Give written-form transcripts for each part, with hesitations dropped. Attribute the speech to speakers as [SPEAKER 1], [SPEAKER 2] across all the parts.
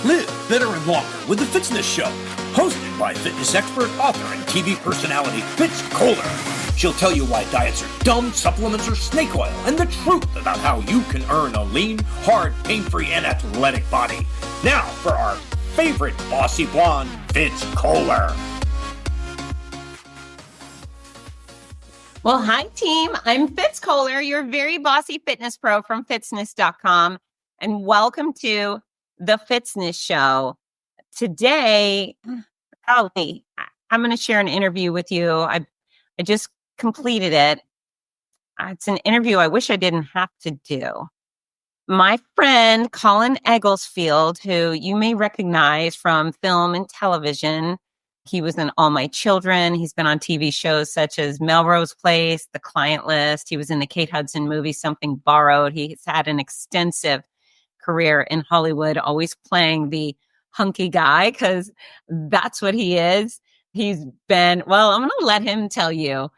[SPEAKER 1] Live fitter and longer with the Fitzness Show, hosted by fitness expert, author, and TV personality Fitz Colin. She'll tell you why diets are dumb, supplements are snake oil, and the truth about how you can earn a lean, hard, pain-free, and athletic body. Now for our favorite bossy blonde, Fitz Colin.
[SPEAKER 2] Well, hi, team. I'm Fitz Colin, your very bossy fitness pro from fitzness.com, and welcome to the Fitzness Show. Today, golly, I'm going to share an interview with you. I just completed it. It's an interview I wish I didn't have to do. My friend, Colin Egglesfield, who you may recognize from film and television. He was in All My Children. He's been on TV shows such as Melrose Place, The Client List. He was in the Kate Hudson movie, Something Borrowed. He's had an extensive career in Hollywood, always playing the hunky guy because that's what he is. He's been, well, I'm going to let him tell you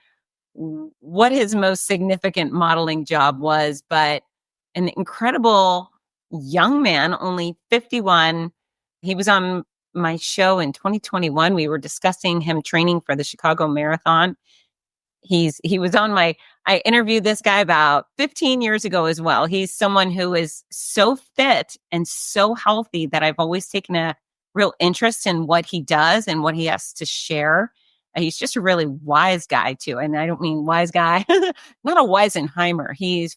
[SPEAKER 2] what his most significant modeling job was, but an incredible young man, only 51. He was on my show in 2021. We were discussing him training for the Chicago Marathon. He was on I interviewed this guy about 15 years ago as well. He's someone who is so fit and so healthy that I've always taken a real interest in what he does and what he has to share. He's just a really wise guy too. And I don't mean wise guy, not a Weisenheimer. He's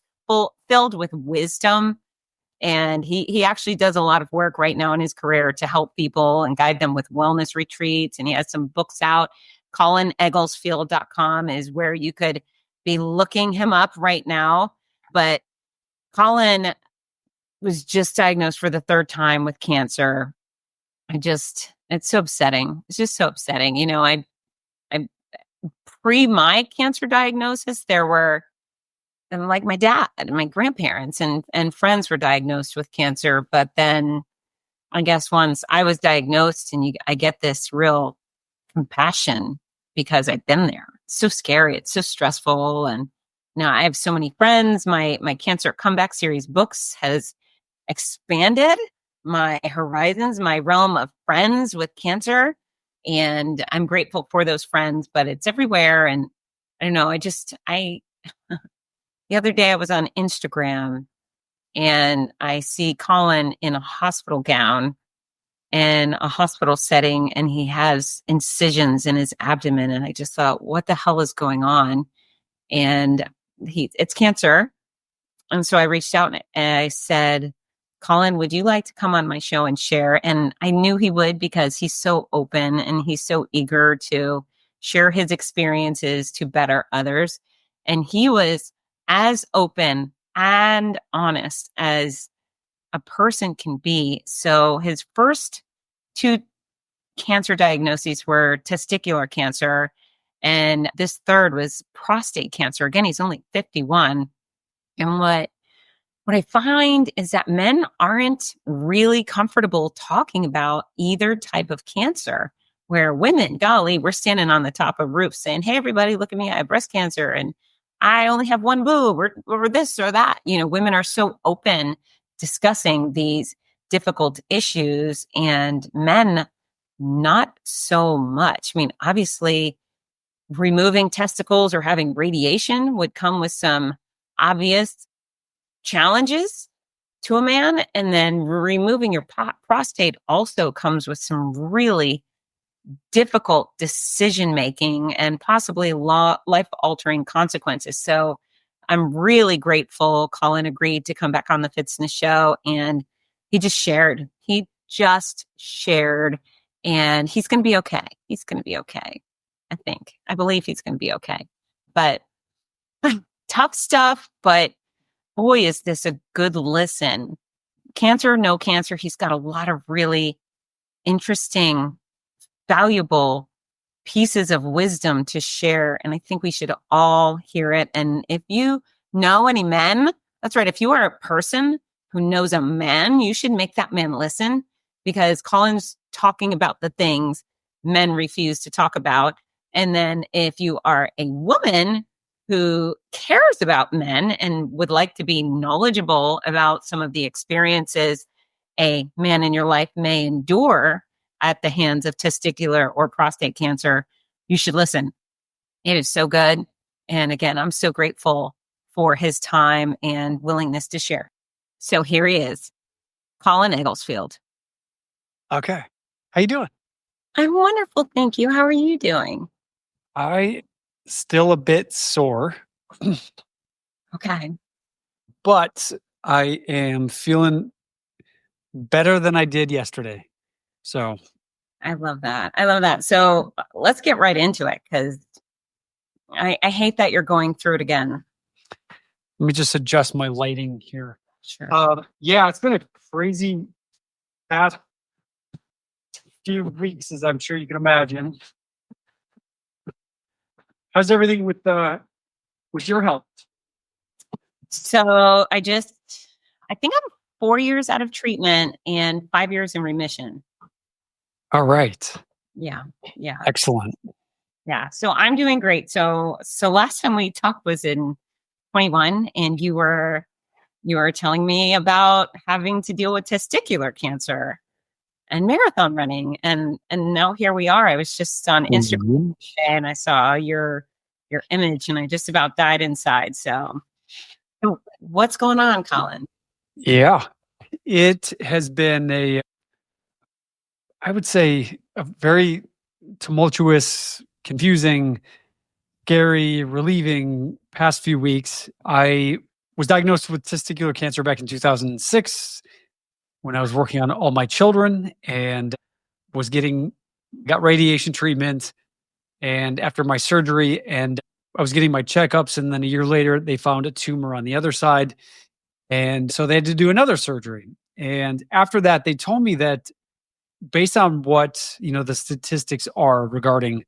[SPEAKER 2] filled with wisdom. And he actually does a lot of work right now in his career to help people and guide them with wellness retreats. And he has some books out. ColinEgglesfield.com is where you could be looking him up right now. But Colin was just diagnosed for the third time with cancer. It's so upsetting. It's just so upsetting. You know, I pre my cancer diagnosis, there were, and like my dad and my grandparents and friends were diagnosed with cancer. But then I guess once I was diagnosed I get this real compassion because I've been there. It's so scary. It's so stressful. And now I have so many friends. My Cancer Comeback Series books has expanded my horizons, my realm of friends with cancer. And I'm grateful for those friends, but it's everywhere. And I don't know, the other day I was on Instagram and I see Colin in a hospital gown in a hospital setting, and he has incisions in his abdomen. And I just thought, what the hell is going on? And it's cancer. And so I reached out and I said, Colin, would you like to come on my show and share? And I knew he would because he's so open and he's so eager to share his experiences to better others. And he was as open and honest as a person can be. So his first two cancer diagnoses were testicular cancer, and this third was prostate cancer. Again, he's only 51. And what I find is that men aren't really comfortable talking about either type of cancer, where women, golly, we're standing on the top of roofs saying, hey, everybody, look at me, I have breast cancer, and I only have one boob or this or that. You know, women are so open discussing these difficult issues, and men not so much. I mean, obviously, removing testicles or having radiation would come with some obvious challenges to a man. And then removing your prostate also comes with some really difficult decision-making and possibly life-altering consequences. So I'm really grateful Colin agreed to come back on the Fitzness Show, and he just shared. And he's going to be okay. He's going to be okay. I believe he's going to be okay. But tough stuff, but boy, is this a good listen. Cancer, no cancer, he's got a lot of really interesting, valuable pieces of wisdom to share. And I think we should all hear it. And if you know any men, that's right. If you are a person who knows a man, you should make that man listen, because Colin's talking about the things men refuse to talk about. And then if you are a woman who cares about men and would like to be knowledgeable about some of the experiences a man in your life may endure at the hands of testicular or prostate cancer, you should listen. It is so good. And again, I'm so grateful for his time and willingness to share. So here he is, Colin Egglesfield.
[SPEAKER 3] Okay. How you doing?
[SPEAKER 2] I'm wonderful. Thank you. How are you doing?
[SPEAKER 3] I still a bit sore,
[SPEAKER 2] Okay.
[SPEAKER 3] but I am feeling better than I did yesterday. So,
[SPEAKER 2] I love that. I love that. So let's get right into it because I hate that you're going through it again.
[SPEAKER 3] let me just adjust my lighting here.
[SPEAKER 2] Sure.
[SPEAKER 3] Yeah, it's been a crazy past few weeks, as I'm sure you can imagine. How's everything with your health?
[SPEAKER 2] So I think I'm 4 years out of treatment and 5 years in remission.
[SPEAKER 3] All right.
[SPEAKER 2] Yeah. Yeah.
[SPEAKER 3] Excellent.
[SPEAKER 2] Yeah. So I'm doing great. So last time we talked was in 21 and you were telling me about having to deal with testicular cancer and marathon running. And now here we are. I was just on Instagram and I saw your image and I just about died inside. So what's going on, Colin?
[SPEAKER 3] Yeah. It has been I would say, a very tumultuous, confusing, scary, relieving past few weeks. I was diagnosed with testicular cancer back in 2006 when I was working on all my children and got radiation treatment. And after my surgery, and I was getting my checkups, and then a year later, they found a tumor on the other side. And so they had to do another surgery. And after that, they told me that based on what the statistics are regarding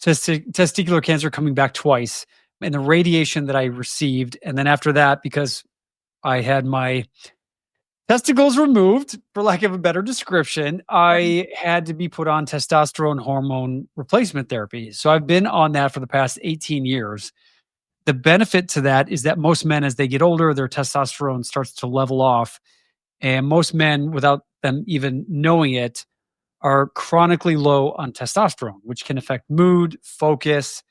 [SPEAKER 3] testicular cancer coming back twice and the radiation that I received, and then after that, because I had my testicles removed, for lack of a better description, I had to be put on testosterone hormone replacement therapy. So I've been on that for the past 18 years. The benefit to that is that most men, as they get older, their testosterone starts to level off. And most men, without them even knowing it, are chronically low on testosterone, which can affect mood, focus,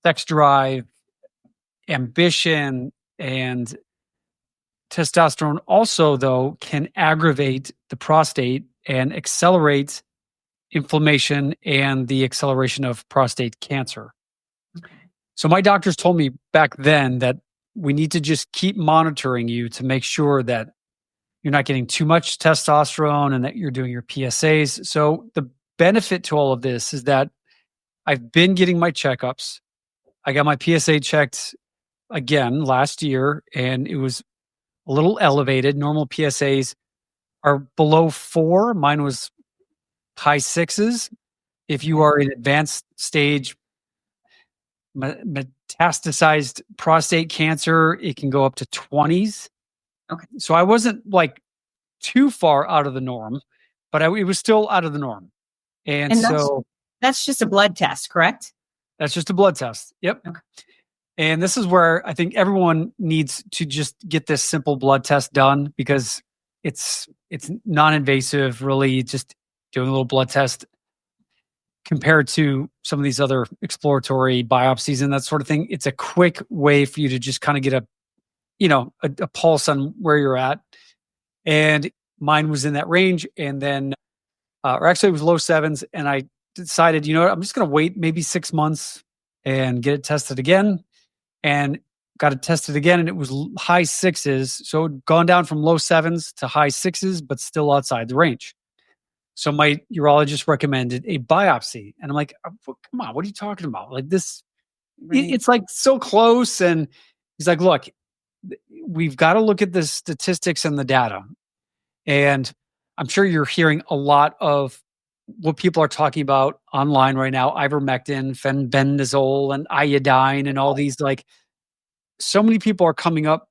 [SPEAKER 3] sex drive, ambition, and testosterone also, though, can aggravate the prostate and accelerate inflammation and the acceleration of prostate cancer.
[SPEAKER 2] Okay.
[SPEAKER 3] So my doctors told me back then that we need to just keep monitoring you to make sure that you're not getting too much testosterone and that you're doing your PSAs. So the benefit to all of this is that I've been getting my checkups. I got my PSA checked again last year, and it was a little elevated. Normal PSAs are below 4. Mine was high 6s. If you are in advanced stage metastasized prostate cancer, it can go up to 20s.
[SPEAKER 2] Okay.
[SPEAKER 3] So I wasn't like too far out of the norm, but it was still out of the norm. And so
[SPEAKER 2] that's just a blood test, correct?
[SPEAKER 3] That's just a blood test. Yep.
[SPEAKER 2] Okay.
[SPEAKER 3] And this is where I think everyone needs to just get this simple blood test done because it's non-invasive, really, just doing a little blood test compared to some of these other exploratory biopsies and that sort of thing. It's a quick way for you to just kind of get a pulse on where you're at. And mine was in that range. And then, or actually it was low 7s. And I decided, you know what, I'm just going to wait maybe 6 months and get it tested again. And got it tested again. And it was high 6s. So it had gone down from low 7s to high 6s, but still outside the range. So my urologist recommended a biopsy. And I'm like, oh, come on, what are you talking about? Like this,
[SPEAKER 2] Right.
[SPEAKER 3] it's like so close. And he's like, look, we've got to look at the statistics and the data. And I'm sure you're hearing a lot of what people are talking about online right now, ivermectin, fenbendazole, and iodine, and all these, like, so many people are coming up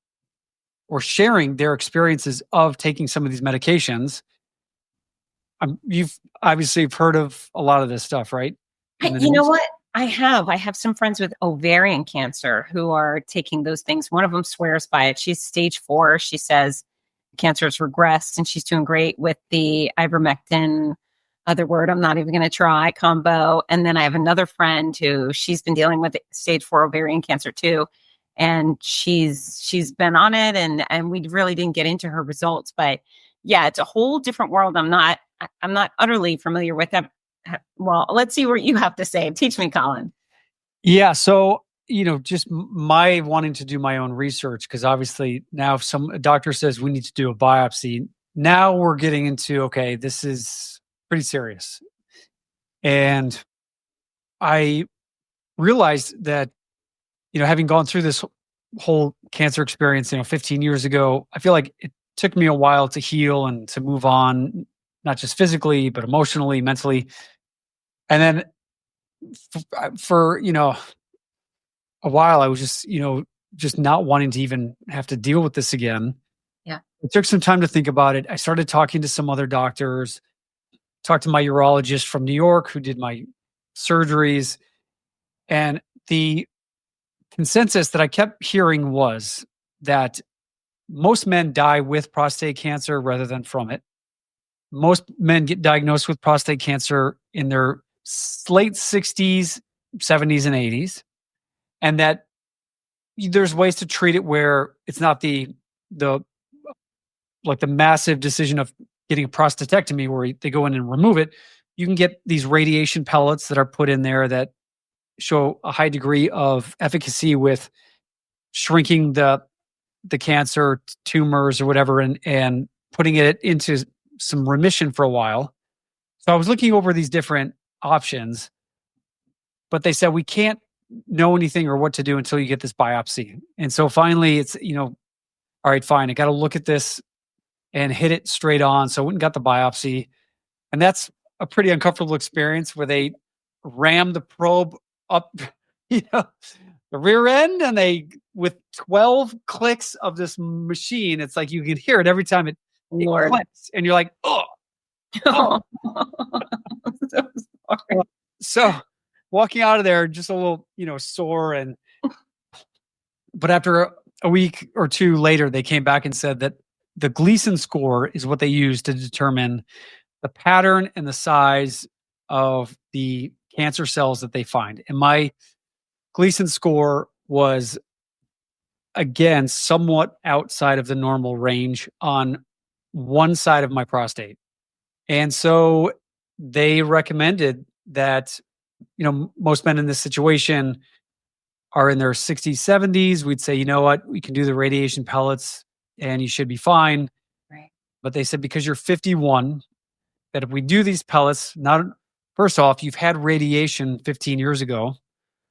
[SPEAKER 3] or sharing their experiences of taking some of these medications. You've obviously heard of a lot of this stuff, right?
[SPEAKER 2] You know what? I have some friends with ovarian cancer who are taking those things. One of them swears by it. She's stage 4. She says cancer has regressed and she's doing great with the ivermectin, other word I'm not even going to try, combo. And then I have another friend who she's been dealing with stage 4 ovarian cancer too. And she's been on it and we really didn't get into her results, but yeah, it's a whole different world. I'm not utterly familiar with them. Well, let's see what you have to say. Teach me, Colin.
[SPEAKER 3] Yeah. So, just my wanting to do my own research, because obviously now if a doctor says we need to do a biopsy, now we're getting into, okay, this is pretty serious. And I realized that, having gone through this whole cancer experience, 15 years ago, I feel like it took me a while to heal and to move on, not just physically, but emotionally, mentally. And then for a while, I was just not wanting to even have to deal with this again.
[SPEAKER 2] Yeah.
[SPEAKER 3] It took some time to think about it. I started talking to some other doctors, talked to my urologist from New York who did my surgeries. And the consensus that I kept hearing was that most men die with prostate cancer rather than from it. Most men get diagnosed with prostate cancer in their late 60s, 70s, and 80s. And that there's ways to treat it where it's not the massive decision of getting a prostatectomy where they go in and remove it. You can get these radiation pellets that are put in there that show a high degree of efficacy with shrinking the cancer tumors or whatever and putting it into some remission for a while. So I was looking over these different options, but they said we can't know anything or what to do until you get this biopsy. And so finally it's, all right, fine. I got to look at this and hit it straight on. So I went and got the biopsy. And that's a pretty uncomfortable experience where they ram the probe up, the rear end, and they, with 12 clicks of this machine, it's like you can hear it every time it clicks. And you're like, oh.
[SPEAKER 2] So sorry.
[SPEAKER 3] So walking out of there, just a little, sore. But after a week or two later, they came back and said that the Gleason score is what they use to determine the pattern and the size of the cancer cells that they find. And my Gleason score was, again, somewhat outside of the normal range on one side of my prostate. And so they recommended that, most men in this situation are in their 60s, 70s. We'd say, you know what, we can do the radiation pellets and you should be fine.
[SPEAKER 2] Right.
[SPEAKER 3] But they said, because you're 51, that if we do these pellets, first off, you've had radiation 15 years ago.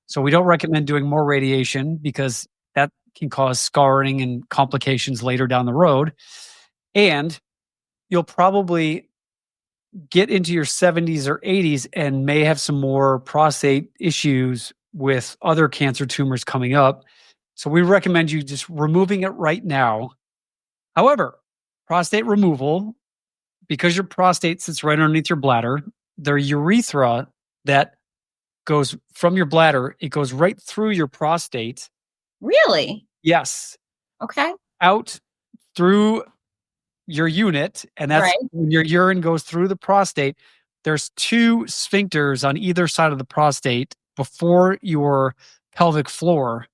[SPEAKER 3] So we don't recommend doing more radiation because that can cause scarring and complications later down the road. And you'll probably get into your 70s or 80s and may have some more prostate issues with other cancer tumors coming up. So we recommend you just removing it right now. However, prostate removal, because your prostate sits right underneath your bladder, the urethra that goes from your bladder, it goes right through your prostate.
[SPEAKER 2] Really?
[SPEAKER 3] Yes.
[SPEAKER 2] Okay.
[SPEAKER 3] Out through your unit. And that's
[SPEAKER 2] right.
[SPEAKER 3] When your urine goes through the prostate. There's 2 sphincters on either side of the prostate before your pelvic floor.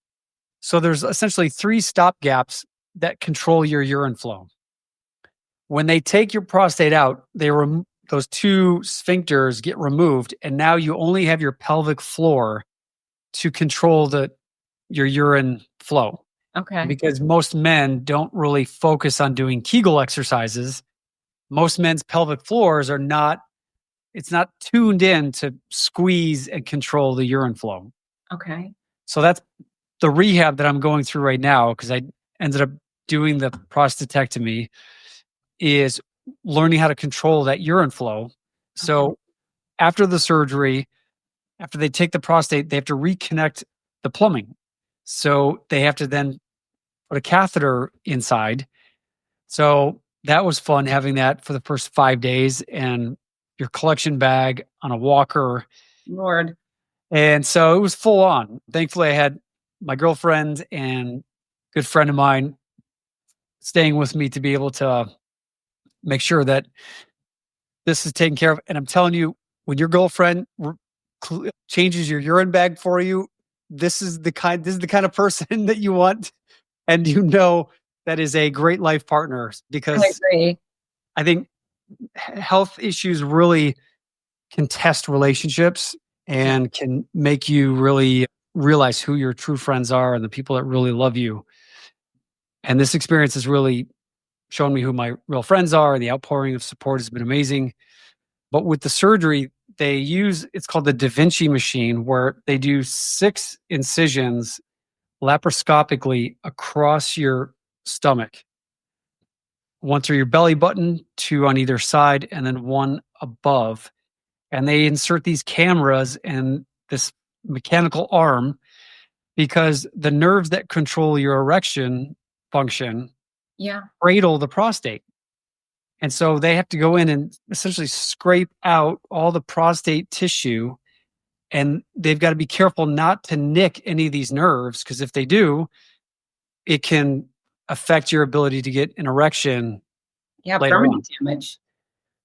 [SPEAKER 3] So there's essentially 3 stop gaps that control your urine flow. When they take your prostate out, those 2 sphincters get removed, and now you only have your pelvic floor to control your urine flow.
[SPEAKER 2] Okay.
[SPEAKER 3] Because most men don't really focus on doing Kegel exercises. Most men's pelvic floors it's not tuned in to squeeze and control the urine flow.
[SPEAKER 2] Okay.
[SPEAKER 3] So that's the rehab that I'm going through right now, because I ended up doing the prostatectomy, is learning how to control that urine flow. So after the surgery, after they take the prostate, they have to reconnect the plumbing. So they have to then put a catheter inside. So that was fun, having that for the first 5 days, and your collection bag on a walker.
[SPEAKER 2] Lord.
[SPEAKER 3] And so it was full on. Thankfully, I had my girlfriend and good friend of mine staying with me to be able to make sure that this is taken care of. And I'm telling you, when your girlfriend changes your urine bag for you, this is the kind of person that you want, and that is a great life partner,
[SPEAKER 2] I
[SPEAKER 3] because
[SPEAKER 2] agree.
[SPEAKER 3] I think health issues really can test relationships and can make you really realize who your true friends are and the people that really love you. And this experience has really shown me who my real friends are. The outpouring of support has been amazing. But with the surgery, it's called the Da Vinci machine, where they do 6 incisions laparoscopically across your stomach. 1 through your belly button, 2 on either side, and then 1 above. And they insert these cameras and this mechanical arm, because the nerves that control your erection function cradle the prostate. And so they have to go in and essentially scrape out all the prostate tissue, and they've got to be careful not to nick any of these nerves, because if they do, it can affect your ability to get an erection later
[SPEAKER 2] permanent
[SPEAKER 3] on.
[SPEAKER 2] damage.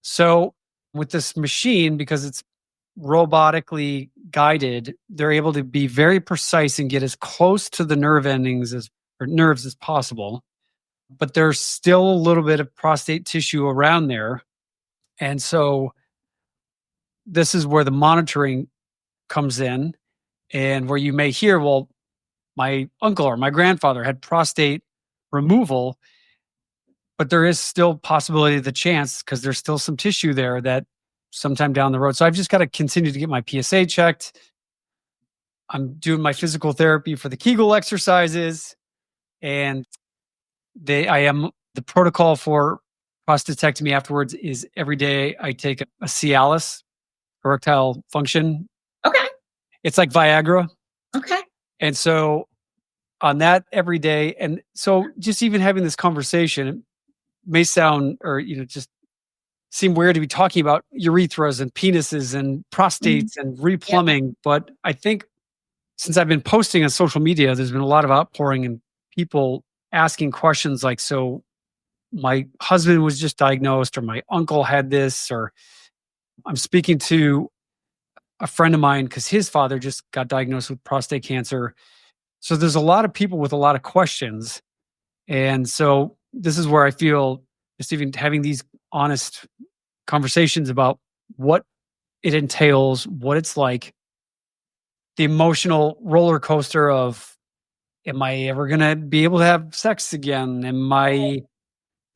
[SPEAKER 3] So with this machine, because it's robotically guided, they're able to be very precise and get as close to the nerve endings nerves as possible. But there's still a little bit of prostate tissue around there. And so this is where the monitoring comes in, and where you may hear, well, my uncle or my grandfather had prostate removal, but there is still possibility of the chance, because there's still some tissue there, that sometime down the road. So I've just got to continue to get my PSA checked. I'm doing my physical therapy for the Kegel exercises, and the protocol for prostatectomy afterwards is every day I take a Cialis, erectile function.
[SPEAKER 2] Okay.
[SPEAKER 3] It's like Viagra.
[SPEAKER 2] Okay.
[SPEAKER 3] And so on that every day. And so just even having this conversation, it may sound, or, just seem weird to be talking about urethras and penises and prostates and replumbing. But I think since I've been posting on social media, there's been a lot of outpouring and people asking questions like, so my husband was just diagnosed, or my uncle had this, or I'm speaking to a friend of mine because his father just got diagnosed with prostate cancer. So there's a lot of people with a lot of questions. And so this is where I feel just even having these honest conversations about what it entails, what it's like, the emotional roller coaster of, am I ever going to be able to have sex again? The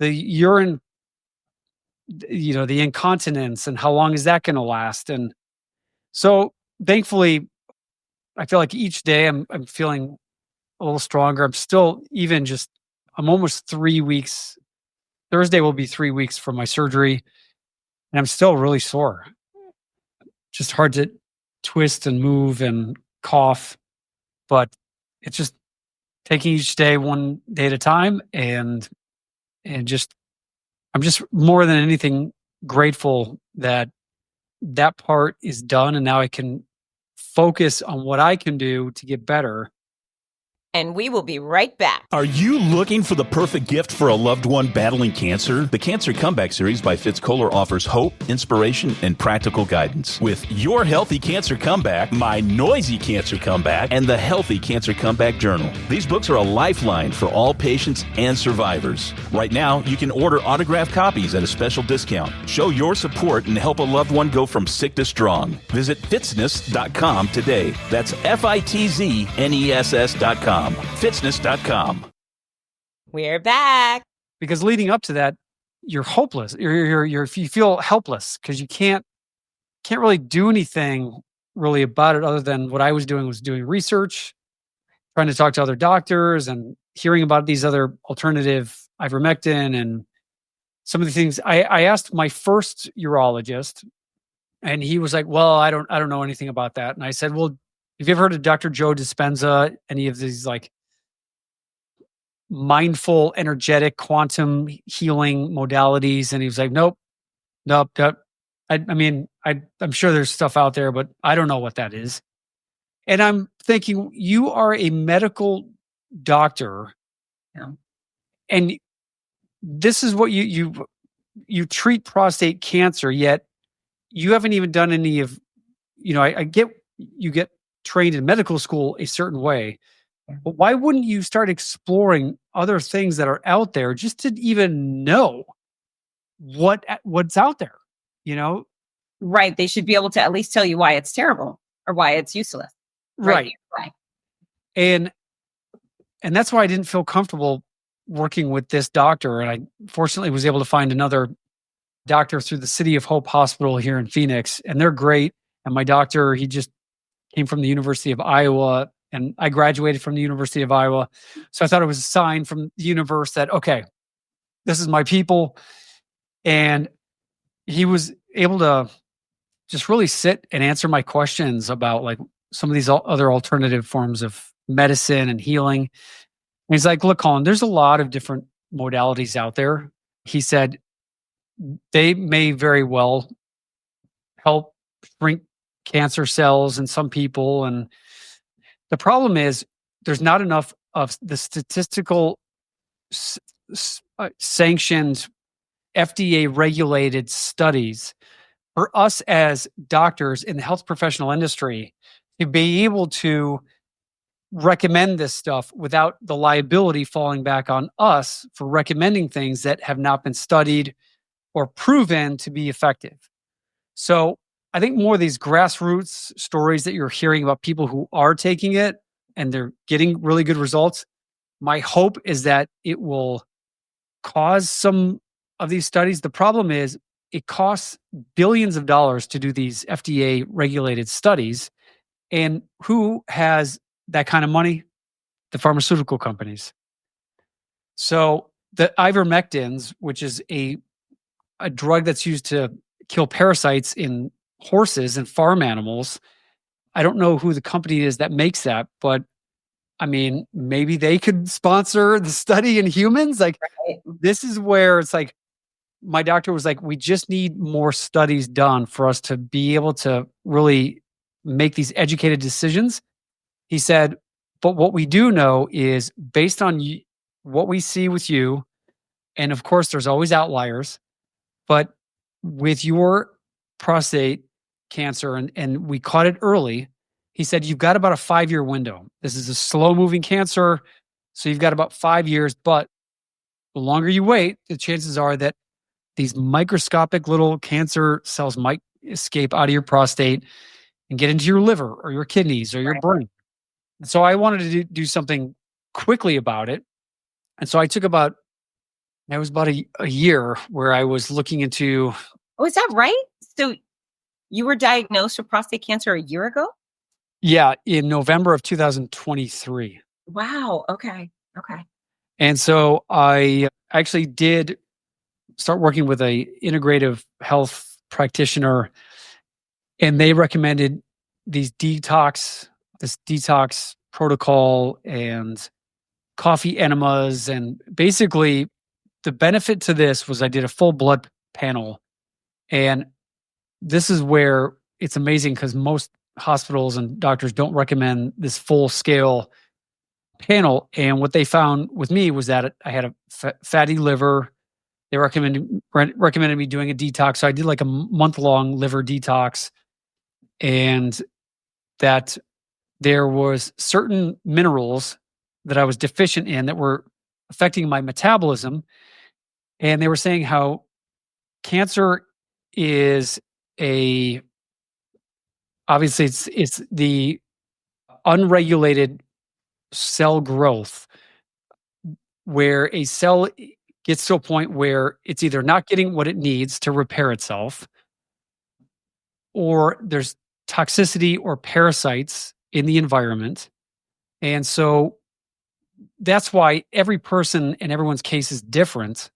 [SPEAKER 3] urine, the incontinence, and how long is that going to last? And so thankfully, I feel like each day I'm feeling a little stronger. I'm almost 3 weeks. Thursday will be 3 weeks from my surgery, and I'm still really sore. Just hard to twist and move and cough, but it's just taking each day one day at a time, and I'm just more than anything grateful that part is done, and now I can focus on what I can do to get better.
[SPEAKER 4] And we will be right back.
[SPEAKER 5] Are you looking for the perfect gift for a loved one battling cancer? The Cancer Comeback series by Fitz offers hope, inspiration, and practical guidance. With Your Healthy Cancer Comeback, My Noisy Cancer Comeback, and The Healthy Cancer Comeback Journal. These books are a lifeline for all patients and survivors. Right now, you can order autographed copies at a special discount. Show your support and help a loved one go from sick to strong. Visit fitzness.com today. That's FITZNESS.com. Fitzness.com.
[SPEAKER 4] We're back.
[SPEAKER 3] Because leading up to that, you're hopeless. You feel helpless because you can't really do anything really about it, other than what I was doing research, trying to talk to other doctors and hearing about these other alternative ivermectin and some of the things. I asked my first urologist, and he was like, well, I don't know anything about that. And I said, well, have you ever heard of Dr. Joe Dispenza? Any of these like mindful, energetic, quantum healing modalities? And he was like, nope. I'm sure there's stuff out there, but I don't know what that is. And I'm thinking, you are a medical doctor, and this is what you treat prostate cancer, yet you haven't even done any of, I get you get trained in medical school a certain way, but why wouldn't you start exploring other things that are out there just to even know what's out there, you know?
[SPEAKER 2] Right. They should be able to at least tell you why it's terrible or why it's useless.
[SPEAKER 3] Right.
[SPEAKER 2] Right.
[SPEAKER 3] And that's why I didn't feel comfortable working with this doctor. And I fortunately was able to find another doctor through the City of Hope Hospital here in Phoenix, and they're great. And my doctor, he just came from the University of Iowa, and I graduated from the University of Iowa. So I thought it was a sign from the universe that, okay, this is my people. And he was able to just really sit and answer my questions about like some of these other alternative forms of medicine and healing. And he's like, look, Colin, there's a lot of different modalities out there. He said, they may very well help shrink cancer cells in some people. And the problem is there's not enough of the statistical sanctioned FDA regulated studies for us as doctors in the health professional industry to be able to recommend this stuff without the liability falling back on us for recommending things that have not been studied or proven to be effective. So I think more of these grassroots stories that you're hearing about people who are taking it and they're getting really good results, my hope is that it will cause some of these studies. The problem is it costs billions of dollars to do these FDA regulated studies. And who has that kind of money? The pharmaceutical companies. So the ivermectins, which is a drug that's used to kill parasites in horses and farm animals. I don't know who the company is that makes that, but I mean, maybe they could sponsor the study in humans. Like, this is where it's like, my doctor was like, we just need more studies done for us to be able to really make these educated decisions. He said, but what we do know is based on what we see with you, and of course, there's always outliers, but with your prostate cancer, and we caught it early, he said, you've got about a 5-year window. This is a slow moving cancer. So you've got about 5 years, but the longer you wait, the chances are that these microscopic little cancer cells might escape out of your prostate and get into your liver or your kidneys or your brain. And so I wanted to do something quickly about it. And so it was about a year where I was looking into.
[SPEAKER 2] Oh, is that right? So you were diagnosed with prostate cancer a year ago?
[SPEAKER 3] Yeah, in November of 2023.
[SPEAKER 2] Wow. Okay.
[SPEAKER 3] And so I actually did start working with a integrative health practitioner, and they recommended this detox protocol and coffee enemas. And basically the benefit to this was I did a full blood panel. And this is where it's amazing because most hospitals and doctors don't recommend this full scale panel. And what they found with me was that I had a fatty liver. They recommended me doing a detox. So I did like a month-long liver detox, and that there was certain minerals that I was deficient in that were affecting my metabolism. And they were saying how cancer is obviously it's the unregulated cell growth, where a cell gets to a point where it's either not getting what it needs to repair itself, or there's toxicity or parasites in the environment. And so that's why every person and everyone's case is different.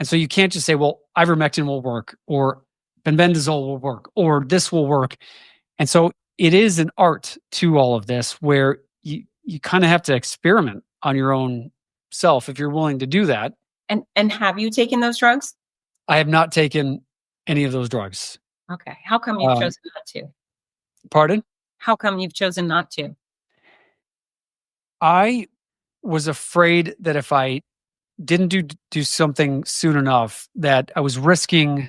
[SPEAKER 3] And so you can't just say, well, ivermectin will work, or benzalkonium will work, or this will work. And so it is an art to all of this where you kind of have to experiment on your own self if you're willing to do that.
[SPEAKER 2] And have you taken those drugs?
[SPEAKER 3] I have not taken any of those drugs.
[SPEAKER 2] Okay. How come you've chosen not to?
[SPEAKER 3] Pardon?
[SPEAKER 2] How come you've chosen not to?
[SPEAKER 3] I was afraid that if I didn't do something soon enough, that I was risking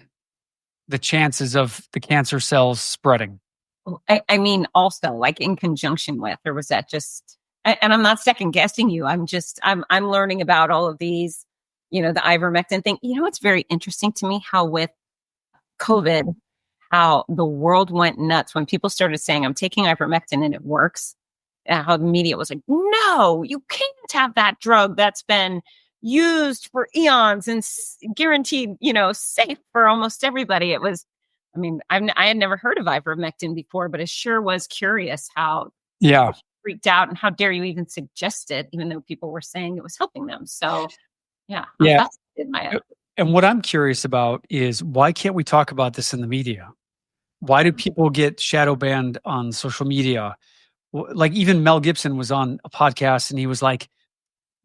[SPEAKER 3] the chances of the cancer cells spreading.
[SPEAKER 2] I mean, also like in conjunction with, or was that just, and I'm not second guessing you. I'm learning about all of these, the ivermectin thing. It's very interesting to me how with COVID, how the world went nuts when people started saying, I'm taking ivermectin and it works. How the media was like, no, you can't have that drug that's been used for eons and guaranteed, safe for almost everybody. It was, I had never heard of ivermectin before, but it sure was curious how freaked out and how dare you even suggest it, even though people were saying it was helping them. So I'm fascinated by it.
[SPEAKER 3] And what I'm curious about is, why can't we talk about this in the media? Why do people get shadow banned on social media? Like even Mel Gibson was on a podcast and he was like,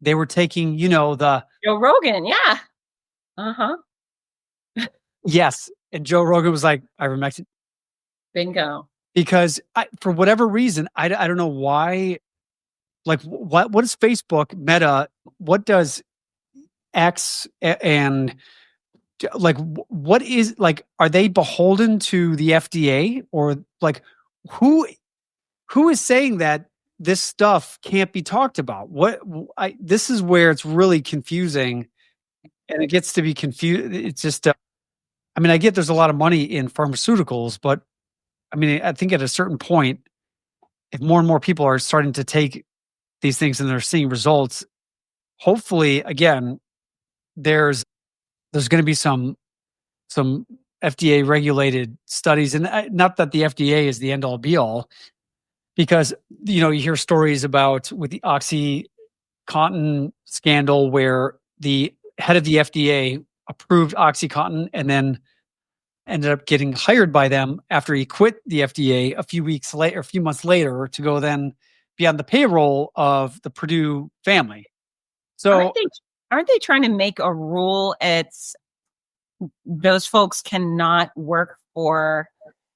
[SPEAKER 3] they were taking, the
[SPEAKER 2] Joe Rogan. Yeah. Uh-huh.
[SPEAKER 3] Yes. And Joe Rogan was like, ivermectin.
[SPEAKER 2] Bingo.
[SPEAKER 3] Because for whatever reason, I don't know why, like what is Facebook, Meta, what does X and like, what is, like, are they beholden to the FDA, or like who is saying that this stuff can't be talked about? This is where it's really confusing, and it gets to be confused. It's just, I get there's a lot of money in pharmaceuticals, but I think at a certain point, if more and more people are starting to take these things and they're seeing results, hopefully, again, there's going to be some FDA regulated studies, and not that the FDA is the end all be all, because you hear stories about with the OxyContin scandal where the head of the FDA approved OxyContin and then ended up getting hired by them after he quit the FDA a few months later to go then be on the payroll of the Purdue family. So
[SPEAKER 2] aren't they trying to make a rule? It's those folks cannot work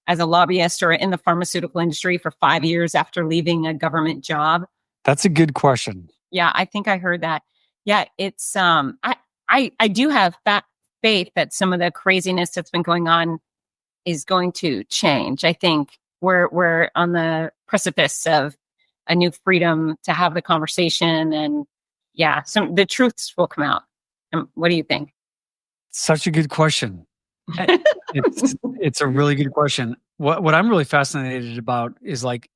[SPEAKER 2] as a lobbyist or in the pharmaceutical industry for 5 years after leaving a government job.
[SPEAKER 3] That's a good question.
[SPEAKER 2] Yeah, I think I heard that. Yeah, it's I do have faith that some of the craziness that's been going on is going to change. I think we're on the precipice of a new freedom to have the conversation, and the truths will come out. What do you think?
[SPEAKER 3] Such a good question. It's a really good question. What I'm really fascinated about is like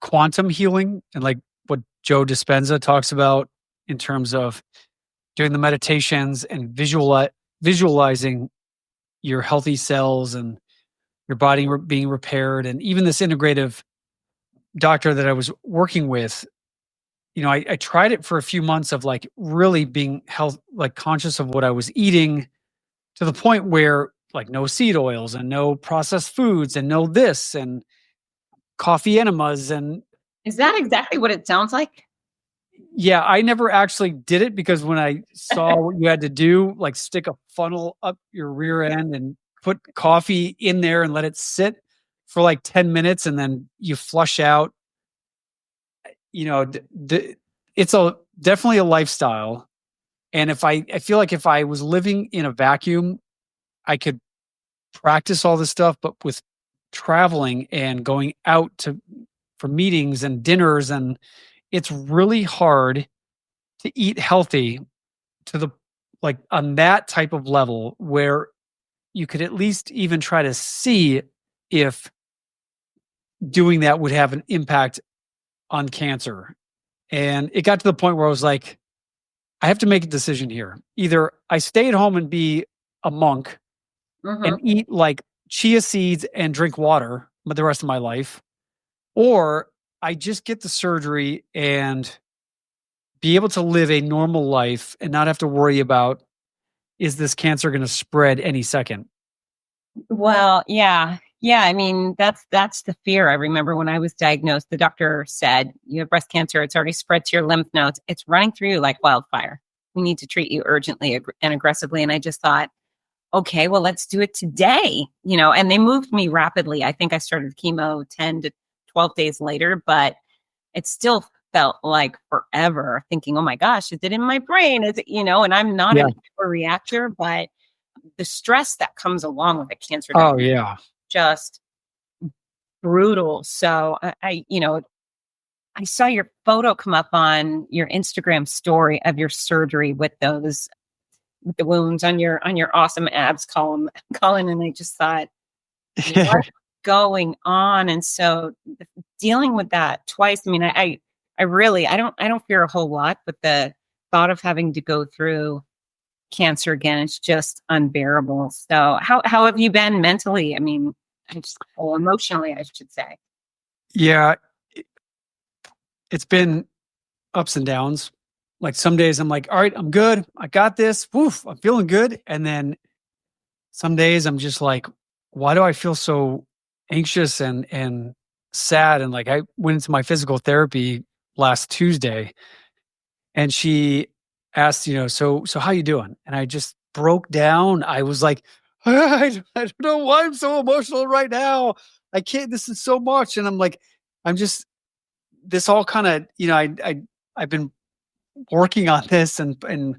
[SPEAKER 3] quantum healing, and like what Joe Dispenza talks about in terms of doing the meditations and visualizing your healthy cells and your body being repaired. And even this integrative doctor that I was working with, I tried it for a few months of like really being conscious of what I was eating, to the point where like no seed oils and no processed foods and no this and coffee enemas. And
[SPEAKER 2] is that exactly what it sounds like?
[SPEAKER 3] Yeah, I never actually did it, because when I saw what you had to do, like stick a funnel up your rear end and put coffee in there and let it sit for like 10 minutes and then you flush out, it's definitely a lifestyle. And I feel like if I was living in a vacuum, I could practice all this stuff, but with traveling and going out for meetings and dinners, and it's really hard to eat healthy to the, like, on that type of level where you could at least even try to see if doing that would have an impact on cancer. And it got to the point where I was like, I have to make a decision here. Either I stay at home and be a monk and eat like chia seeds and drink water the rest of my life, or I just get the surgery and be able to live a normal life and not have to worry about, is this cancer going to spread any second?
[SPEAKER 2] Well, yeah. I mean, that's the fear. I remember when I was diagnosed, the doctor said, you have breast cancer. It's already spread to your lymph nodes. It's running through you like wildfire. We need to treat you urgently and aggressively. And I just thought, okay, well, let's do it today. And they moved me rapidly. I think I started chemo 10 to 12 days later, but it still felt like forever thinking, oh my gosh, is it in my brain? Is it, and I'm not an overreactor, but the stress that comes along with a cancer diagnosis just brutal. So I saw your photo come up on your Instagram story of your surgery with the wounds on your awesome abs column, Colin, and I just thought, what's going on? And so dealing with that twice, I mean, I really, I don't fear a whole lot, but the thought of having to go through cancer again, it's just unbearable. So how have you been mentally? I mean, emotionally, I should say.
[SPEAKER 3] Yeah, it's been ups and downs. Like some days I'm like, all right, I'm good. I got this. Woof, I'm feeling good. And then some days I'm just like, why do I feel so anxious and sad? And like I went into my physical therapy last Tuesday and she asked, so how you doing? And I just broke down. I was like, I don't know why I'm so emotional right now. I can't, this is so much. And I'm like, this all kind of, I've been working on this and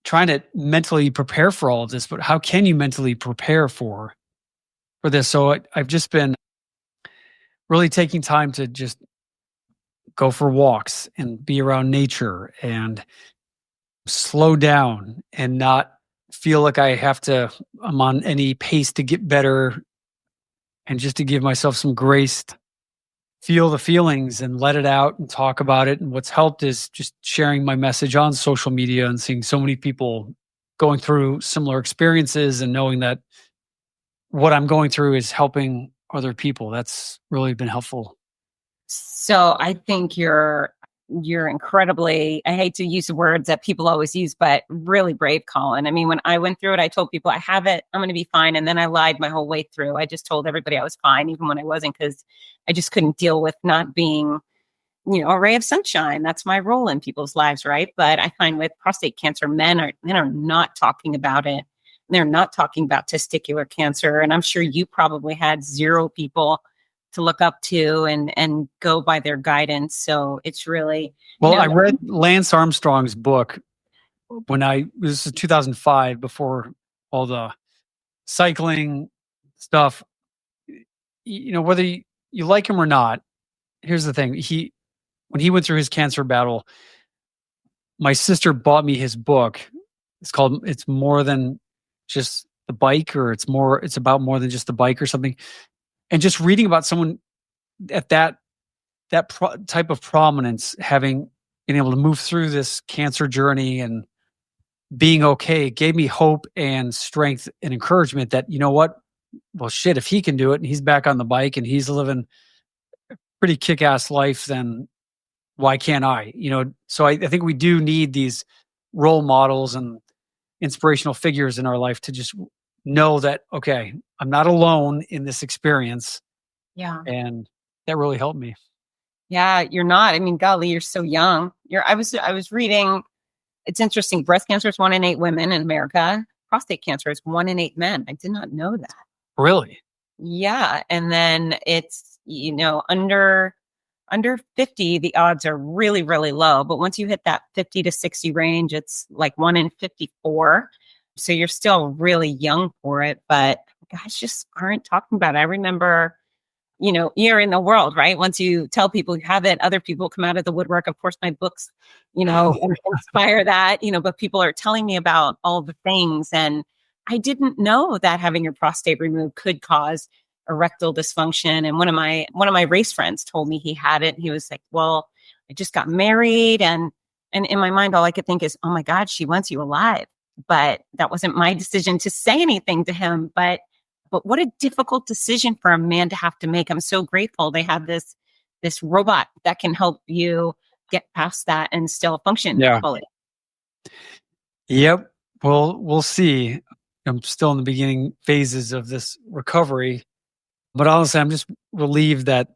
[SPEAKER 3] trying to mentally prepare for all of this, but how can you mentally prepare for this? So I've just been really taking time to just go for walks and be around nature and slow down and not feel like I'm on any pace to get better, and just to give myself some grace to feel the feelings and let it out and talk about it. And what's helped is just sharing my message on social media and seeing so many people going through similar experiences and knowing that what I'm going through is helping other people. That's really been helpful.
[SPEAKER 2] So I think you're incredibly, I hate to use the words that people always use, but really brave, Colin. I mean, when I went through it, I told people I have it, I'm going to be fine. And then I lied my whole way through. I just told everybody I was fine, even when I wasn't, because I just couldn't deal with not being, a ray of sunshine. That's my role in people's lives, right? But I find with prostate cancer, men are not talking about it. They're not talking about testicular cancer. And I'm sure you probably had zero people to look up to and go by their guidance. So it's really...
[SPEAKER 3] I read Lance Armstrong's book this is 2005, before all the cycling stuff. Whether you like him or not, here's the thing. When he went through his cancer battle, my sister bought me his book. It's called It's More Than Just the Bike, or it's about more than just the bike or something. And just reading about someone at that type of prominence, having been able to move through this cancer journey and being okay, gave me hope and strength and encouragement that, you know what? Well, shit, if he can do it and he's back on the bike and he's living a pretty kick-ass life, then why can't I? So I think we do need these role models and inspirational figures in our life to just know that, okay, I'm not alone in this experience.
[SPEAKER 2] Yeah.
[SPEAKER 3] And that really helped me.
[SPEAKER 2] Yeah, you're not. I mean, golly, you're so young. I was reading, it's interesting. Breast cancer is 1 in 8 women in America. Prostate cancer is 1 in 8 men. I did not know that.
[SPEAKER 3] Really?
[SPEAKER 2] Yeah. And then it's, under 50, the odds are really, really low. But once you hit that 50 to 60 range, it's like 1 in 54. So you're still really young for it, but guys just aren't talking about it. I remember, you're in the world, right? Once you tell people you have it, other people come out of the woodwork. Of course, my books, inspire that, but people are telling me about all the things. And I didn't know that having your prostate removed could cause erectile dysfunction. And one of my race friends told me he had it. And he was like, well, I just got married. And in my mind, all I could think is, oh my God, she wants you alive. But that wasn't my decision to say anything to him. But what a difficult decision for a man to have to make. I'm so grateful they have this robot that can help you get past that and still function fully.
[SPEAKER 3] Yep. Well, we'll see. I'm still in the beginning phases of this recovery, but honestly, I'm just relieved that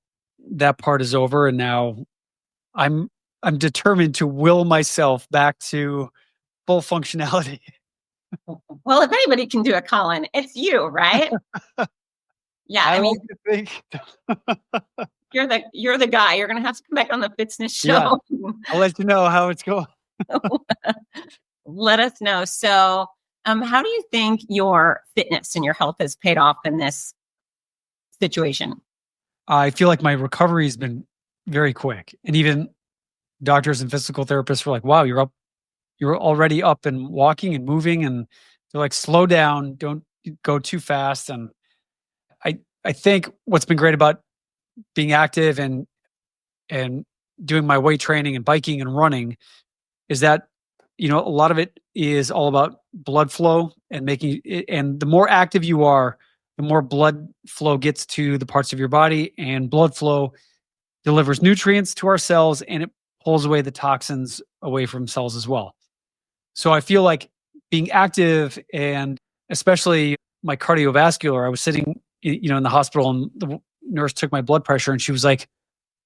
[SPEAKER 3] part is over, and now I'm determined to will myself back to full functionality.
[SPEAKER 2] Well, if anybody can do it, Colin, it's you, right? Yeah,
[SPEAKER 3] I mean, like to think.
[SPEAKER 2] you're the guy. You're gonna have to come back on the Fitzness
[SPEAKER 3] Yeah.
[SPEAKER 2] show.
[SPEAKER 3] I'll let you know how it's going.
[SPEAKER 2] Let us know. So, how do you think your fitness and your health has paid off in this situation?
[SPEAKER 3] I feel like my recovery has been very quick. And even doctors and physical therapists were like, wow, you're already up and walking and moving. And they're like, slow down, don't go too fast. And I think what's been great about being active and doing my weight training and biking and running is that, a lot of it is all about blood flow and making it, and the more active you are, the more blood flow gets to the parts of your body, and blood flow delivers nutrients to our cells, and it pulls away the toxins away from cells as well. So I feel like being active, and especially my cardiovascular, I was sitting, in the hospital, and the nurse took my blood pressure, and she was like,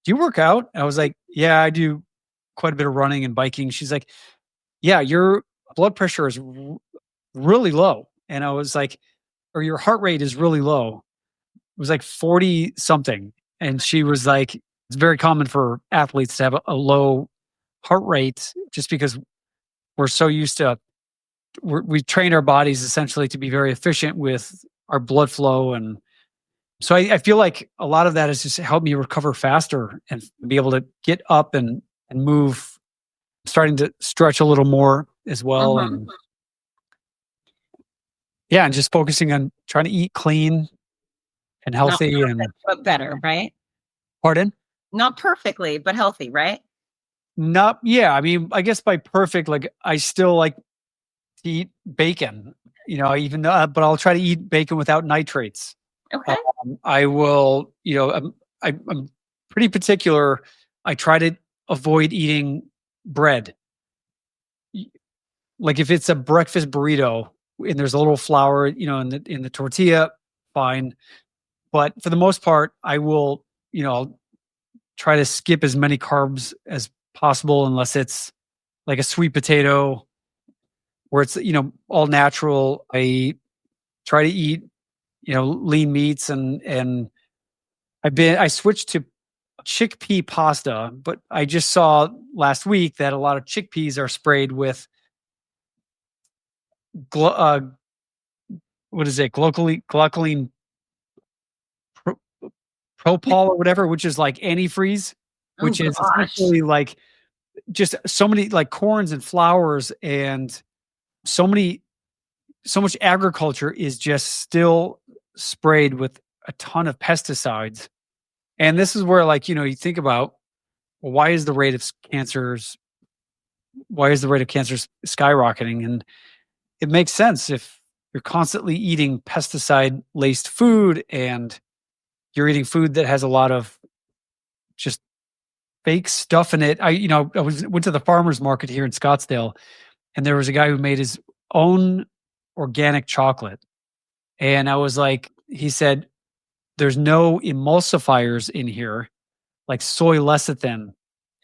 [SPEAKER 3] "Do you work out?" I was like, "Yeah, I do quite a bit of running and biking." She's like, "Yeah, your blood pressure is really low." And I was like, "Or your heart rate is really low." It was like 40 something. And she was like, "It's very common for athletes to have a low heart rate just because we're so used to, we train our bodies essentially to be very efficient with our blood flow." And so I feel like a lot of that has just helped me recover faster and be able to get up and move, starting to stretch a little more as well.
[SPEAKER 2] Mhm.
[SPEAKER 3] And yeah, and just focusing on trying to eat clean and
[SPEAKER 2] Not
[SPEAKER 3] healthy. And
[SPEAKER 2] perfect, but better, right?
[SPEAKER 3] pardon?
[SPEAKER 2] Not perfectly, but healthy, right?
[SPEAKER 3] Not, yeah. I mean, I guess by perfect, like I still like to eat bacon, even though, but I'll try to eat bacon without nitrates.
[SPEAKER 2] Okay.
[SPEAKER 3] I will, I'm pretty particular. I try to avoid eating bread. Like if it's a breakfast burrito and there's a little flour, in the tortilla, fine. But for the most part, I will, I'll try to skip as many carbs as possible, unless it's like a sweet potato where it's, all natural. I try to eat, lean meats, and I switched to chickpea pasta, but I just saw last week that a lot of chickpeas are sprayed with glu- uh, what is it? Glucoline pro- propol or whatever, which is like antifreeze,
[SPEAKER 2] Oh
[SPEAKER 3] which is
[SPEAKER 2] gosh.
[SPEAKER 3] essentially like just so many like corns and flours, and so much agriculture is just still sprayed with a ton of pesticides. And this is where, like, you think about, well, why is the rate of cancer skyrocketing? And it makes sense if you're constantly eating pesticide laced food, and you're eating food that has a lot of just fake stuff in it. Went to the farmer's market here in Scottsdale, and there was a guy who made his own organic chocolate. And I was like, he said, there's no emulsifiers in here, like soy lecithin.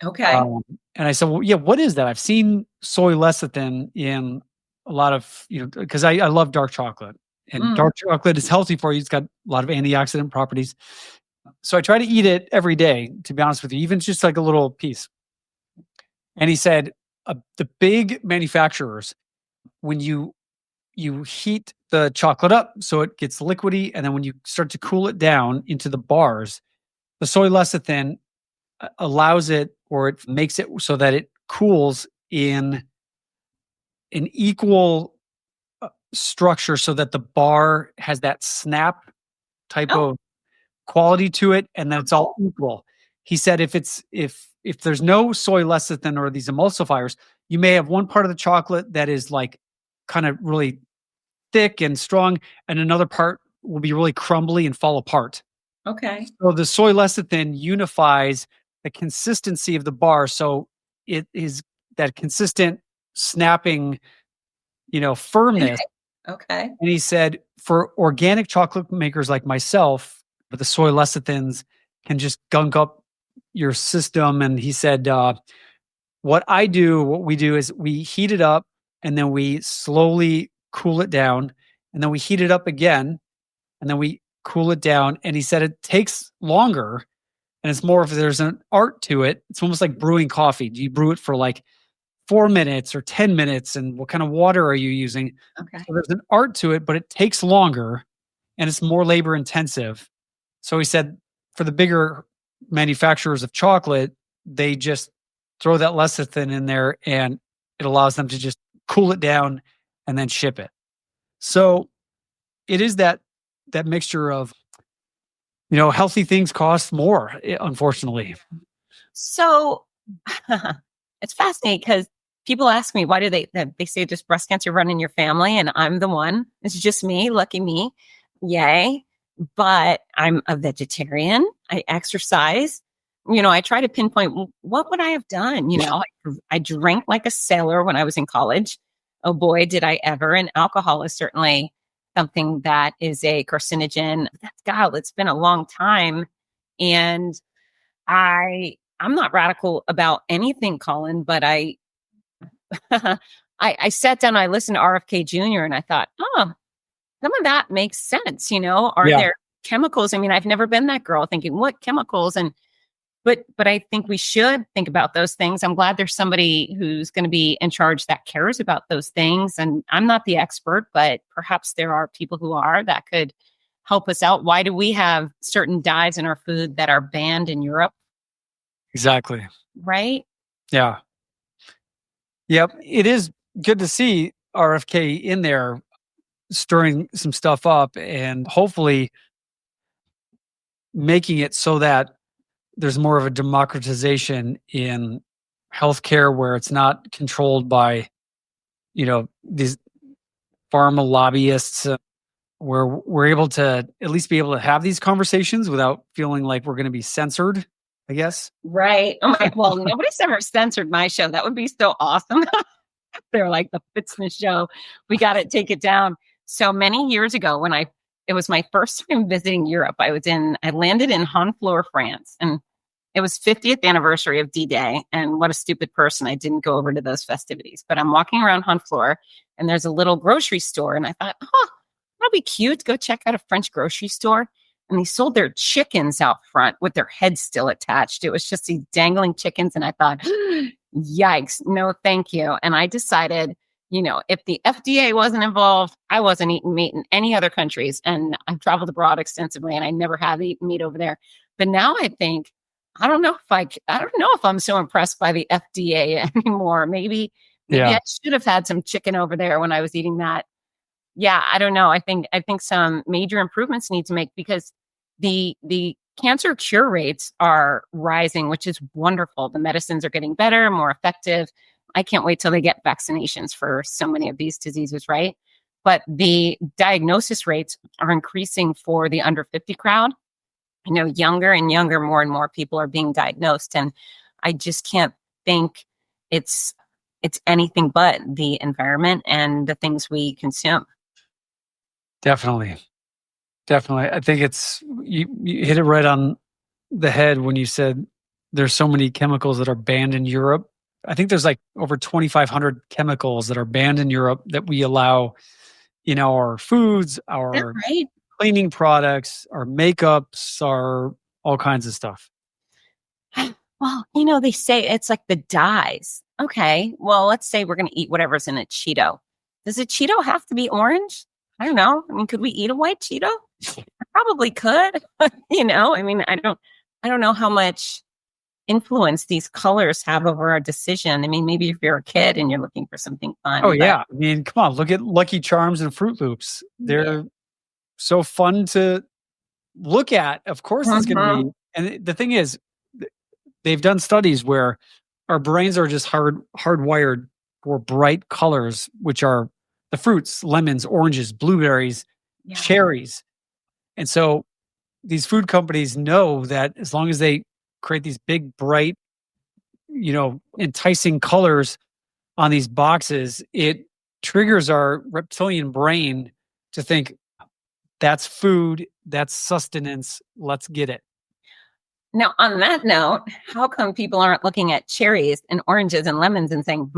[SPEAKER 2] Okay.
[SPEAKER 3] And I said, well, yeah, what is that? I've seen soy lecithin in a lot of, because I love dark chocolate, and dark chocolate is healthy for you. It's got a lot of antioxidant properties. So I try to eat it every day, to be honest with you, even just like a little piece. And he said, the big manufacturers, when you heat the chocolate up so it gets liquidy, and then when you start to cool it down into the bars, the soy lecithin allows it, or it makes it so that it cools in an equal structure, so that the bar has that snap type of quality to it, and then it's all equal. He said if there's no soy lecithin or these emulsifiers, you may have one part of the chocolate that is like kind of really thick and strong, and another part will be really crumbly and fall apart.
[SPEAKER 2] Okay.
[SPEAKER 3] So the soy lecithin unifies the consistency of the bar, so it is that consistent snapping, firmness.
[SPEAKER 2] Okay.
[SPEAKER 3] And he said, for organic chocolate makers like myself, the soy lecithins can just gunk up your system. And he said, what we do is we heat it up, and then we slowly cool it down, and then we heat it up again, and then we cool it down. And he said it takes longer, and And it's more of there's an art to it. It's almost like brewing coffee. Do you brew it for like 4 minutes or 10 minutes? And what kind of water are you using?
[SPEAKER 2] Okay.
[SPEAKER 3] So there's an art to it, but it takes longer and it's more labor intensive. So he said for the bigger manufacturers of chocolate, they just throw that lecithin in there and it allows them to just cool it down and then ship it. So it is that mixture of, healthy things cost more, unfortunately.
[SPEAKER 2] So it's fascinating because people ask me, why do they say just breast cancer run in your family? And I'm the one. It's just me. Lucky me. Yay. But I'm a vegetarian. I exercise. I try to pinpoint what would I have done? I drank like a sailor when I was in college. Oh boy, did I ever. And alcohol is certainly something that is a carcinogen. It's been a long time. And I'm not radical about anything, Colin, but I sat down, I listened to RFK Jr. and I thought, some of that makes sense. Are there chemicals? I mean, I've never been that girl thinking what chemicals but I think we should think about those things. I'm glad there's somebody who's going to be in charge that cares about those things. And I'm not the expert, but perhaps there are people who are that could help us out. Why do we have certain dyes in our food that are banned in Europe?
[SPEAKER 3] Exactly.
[SPEAKER 2] Right?
[SPEAKER 3] Yeah. Yep. It is good to see RFK in there stirring some stuff up and hopefully making it so that there's more of a democratization in healthcare where it's not controlled by, these pharma lobbyists, where we're able to at least be able to have these conversations without feeling like we're going to be censored, I guess.
[SPEAKER 2] Right. Oh my, well, nobody's ever censored my show. That would be so awesome. They're like the Fitzness show. We got to take it down. So many years ago it was my first time visiting Europe. I landed in Honfleur, France, and it was 50th anniversary of D-Day. And what a stupid person. I didn't go over to those festivities, but I'm walking around Honfleur and there's a little grocery store. And I thought, that'd be cute to go check out a French grocery store. And they sold their chickens out front with their heads still attached. It was just these dangling chickens. And I thought, yikes, no, thank you. And I decided, if the FDA wasn't involved, I wasn't eating meat in any other countries. And I've traveled abroad extensively and I never have eaten meat over there. But now I think, I don't know if I'm so impressed by the FDA anymore. Maybe I should have had some chicken over there when I was eating that. Yeah, I don't know. I think some major improvements need to make because the cancer cure rates are rising, which is wonderful. The medicines are getting better, more effective. I can't wait till they get vaccinations for so many of these diseases, right? But the diagnosis rates are increasing for the under 50 crowd. Younger and younger, more and more people are being diagnosed. And I just can't think it's anything but the environment and the things we consume.
[SPEAKER 3] Definitely. I think you hit it right on the head when you said there's so many chemicals that are banned in Europe. I think there's like over 2,500 chemicals that are banned in Europe that we allow in our foods, our cleaning products, our makeups, our all kinds of stuff.
[SPEAKER 2] Well, they say it's like the dyes. Okay, well, let's say we're going to eat whatever's in a Cheeto. Does a Cheeto have to be orange? I don't know. I mean, could we eat a white Cheeto? I probably could. I mean, I don't know how much influence these colors have over our decision. I mean, maybe if you're a kid and you're looking for something fun.
[SPEAKER 3] Oh, yeah. I mean, come on, look at Lucky Charms and Fruit Loops. They're so fun to look at. Of course it's going to be. And the thing is, they've done studies where our brains are just hardwired for bright colors, which are the fruits, lemons, oranges, blueberries, cherries. And so these food companies know that as long as they create these big, bright, enticing colors on these boxes, it triggers our reptilian brain to think that's food, that's sustenance, let's get it.
[SPEAKER 2] Now, on that note, how come people aren't looking at cherries and oranges and lemons and saying,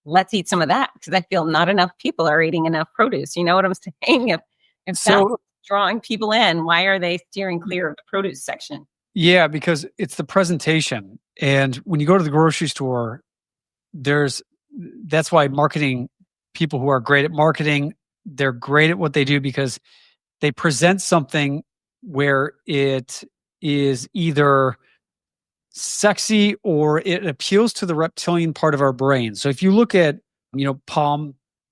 [SPEAKER 2] let's eat some of that? Because I feel not enough people are eating enough produce. You know what I'm saying? If that's drawing people in, why are they steering clear of the produce section?
[SPEAKER 3] Yeah, because it's the presentation. And when you go to the grocery store, that's why marketing people who are great at marketing, they're great at what they do because they present something where it is either sexy or it appeals to the reptilian part of our brain. So if you look at,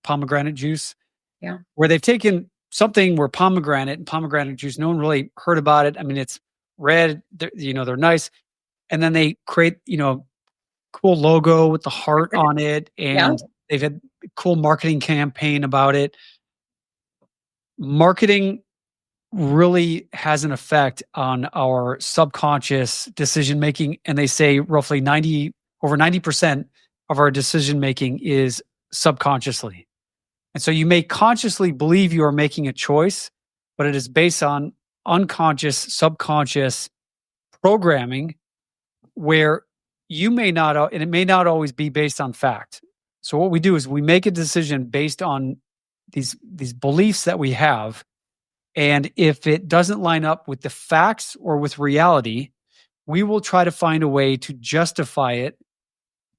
[SPEAKER 3] pomegranate juice,
[SPEAKER 2] Yeah.
[SPEAKER 3] where they've taken something where pomegranate juice, no one really heard about it. I mean, it's red, they're nice. And then they create, cool logo with the heart on it. And they've had a cool marketing campaign about it. Marketing really has an effect on our subconscious decision making. And they say roughly over 90% of our decision making is subconsciously. And so you may consciously believe you are making a choice, but it is based on unconscious, subconscious programming where you may not, and it may not always be based on fact. So what we do is we make a decision based on these beliefs that we have. And if it doesn't line up with the facts or with reality, we will try to find a way to justify it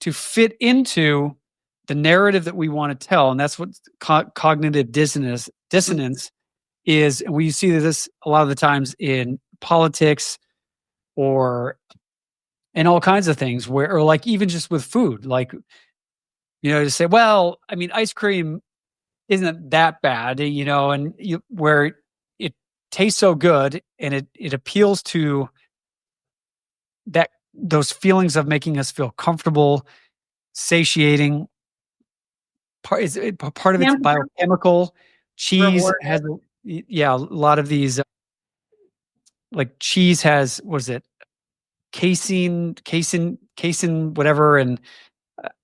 [SPEAKER 3] to fit into the narrative that we want to tell. And that's what cognitive dissonance is. And we see this a lot of the times in politics or in all kinds of things or like even just with food, like, to say, well, I mean, ice cream isn't that bad, where it tastes so good and it appeals to those feelings of making us feel comfortable, satiating. Part of it's biochemical. Cheese has, a lot of these, like cheese has, what is it? Casein, whatever, and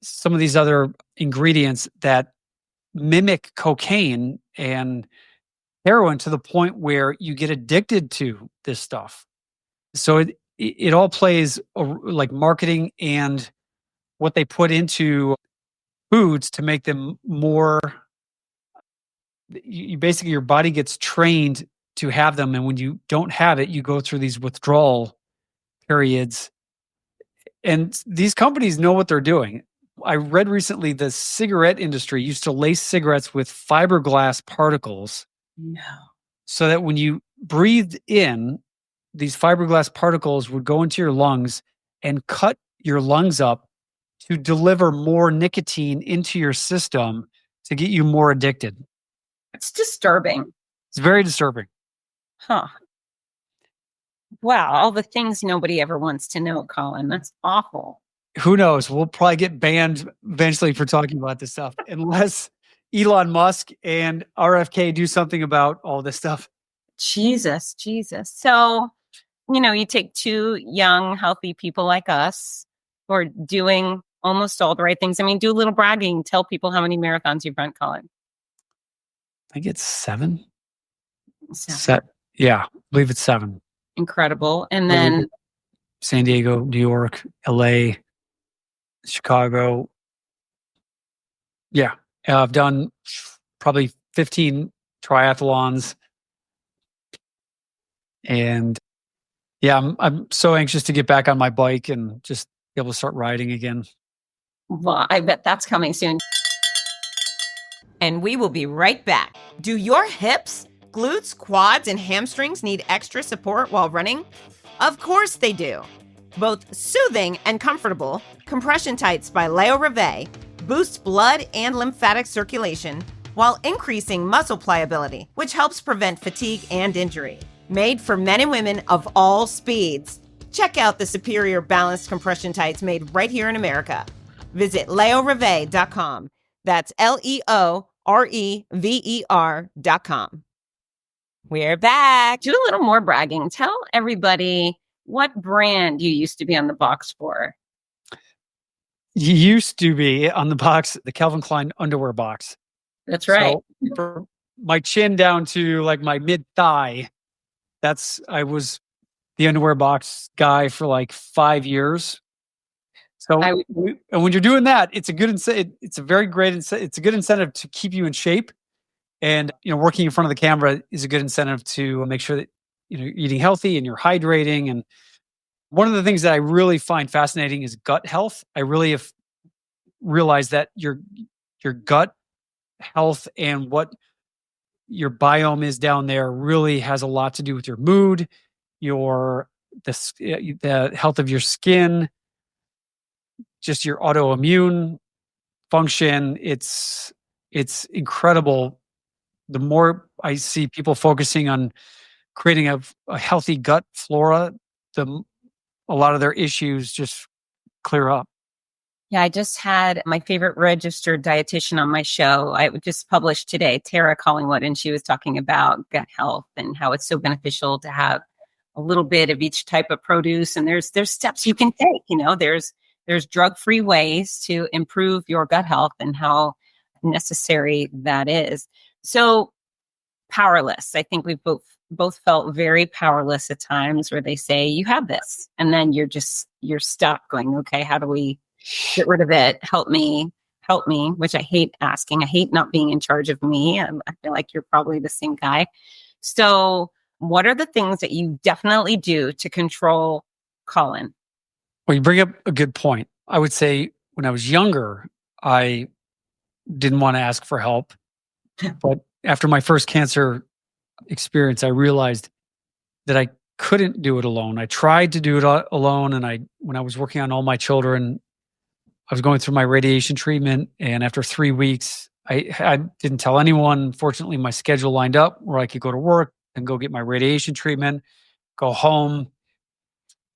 [SPEAKER 3] some of these other ingredients that mimic cocaine and heroin to the point where you get addicted to this stuff. So it all plays like marketing and what they put into foods to make them more. You basically, your body gets trained to have them, and when you don't have it, you go through these withdrawal periods. And these companies know what they're doing. I read recently the cigarette industry used to lace cigarettes with fiberglass particles.
[SPEAKER 2] No.
[SPEAKER 3] So that when you breathed in, these fiberglass particles would go into your lungs and cut your lungs up to deliver more nicotine into your system to get you more addicted.
[SPEAKER 2] It's disturbing.
[SPEAKER 3] It's very disturbing.
[SPEAKER 2] Huh. Wow. All the things nobody ever wants to know, Colin. That's awful.
[SPEAKER 3] Who knows? We'll probably get banned eventually for talking about this stuff unless Elon Musk and RFK do something about all this stuff.
[SPEAKER 2] Jesus. So, you take two young, healthy people like us who are doing almost all the right things. I mean, do a little bragging. Tell people how many marathons you've run, Colin.
[SPEAKER 3] I think it's 7.
[SPEAKER 2] Seven.
[SPEAKER 3] Yeah, I believe it's 7.
[SPEAKER 2] Incredible. And then
[SPEAKER 3] San Diego, New York, LA, Chicago. Yeah, I've done probably 15 triathlons. And yeah, I'm so anxious to get back on my bike and just be able to start riding again.
[SPEAKER 2] well, I bet that's coming soon.
[SPEAKER 4] And we will be right back. Do your hips, glutes, quads, and hamstrings need extra support while running? Of course they do. Both soothing and comfortable, compression tights by Leo Reve boosts blood and lymphatic circulation while increasing muscle pliability, which helps prevent fatigue and injury. Made for men and women of all speeds. Check out the superior balanced compression tights made right here in America. Visit leoreve.com. That's LeoRever.com. We're back.
[SPEAKER 2] Do a little more bragging. Tell everybody what brand you used to be on the box for.
[SPEAKER 3] You used to be on the box, the Calvin Klein underwear box.
[SPEAKER 2] That's right.
[SPEAKER 3] So from my chin down to like my mid thigh, I was the underwear box guy for like 5 years. So and when you're doing that, it's a good incentive. It's a very great it's a good incentive to keep you in shape. And working in front of the camera is a good incentive to make sure that you're eating healthy and you're hydrating. And One of the things that I really find fascinating is gut health. I really have realized that your gut health and what your biome is down there really has a lot to do with your mood, the health of your skin, just your autoimmune function. It's incredible. The more I see people focusing on creating a healthy gut flora, a lot of their issues just clear up.
[SPEAKER 2] Yeah, I just had my favorite registered dietitian on my show. I just published today, Tara Collingwood, and she was talking about gut health and how it's so beneficial to have a little bit of each type of produce. And there's steps you can take. There's drug-free ways to improve your gut health and how necessary that is. So powerless. I think we've both felt very powerless at times where they say you have this, and then you're stuck going, okay, how do we get rid of it? Help me, which I hate asking. I hate not being in charge of me. I feel like you're probably the same guy. So what are the things that you definitely do to control Colin?
[SPEAKER 3] Well, you bring up a good point. I would say when I was younger, I didn't want to ask for help. But after my first cancer experience, I realized that I couldn't do it alone. I tried to do it alone. And when I was working on all my children, I was going through my radiation treatment. And after 3 weeks, I didn't tell anyone. Fortunately, my schedule lined up where I could go to work and go get my radiation treatment, go home,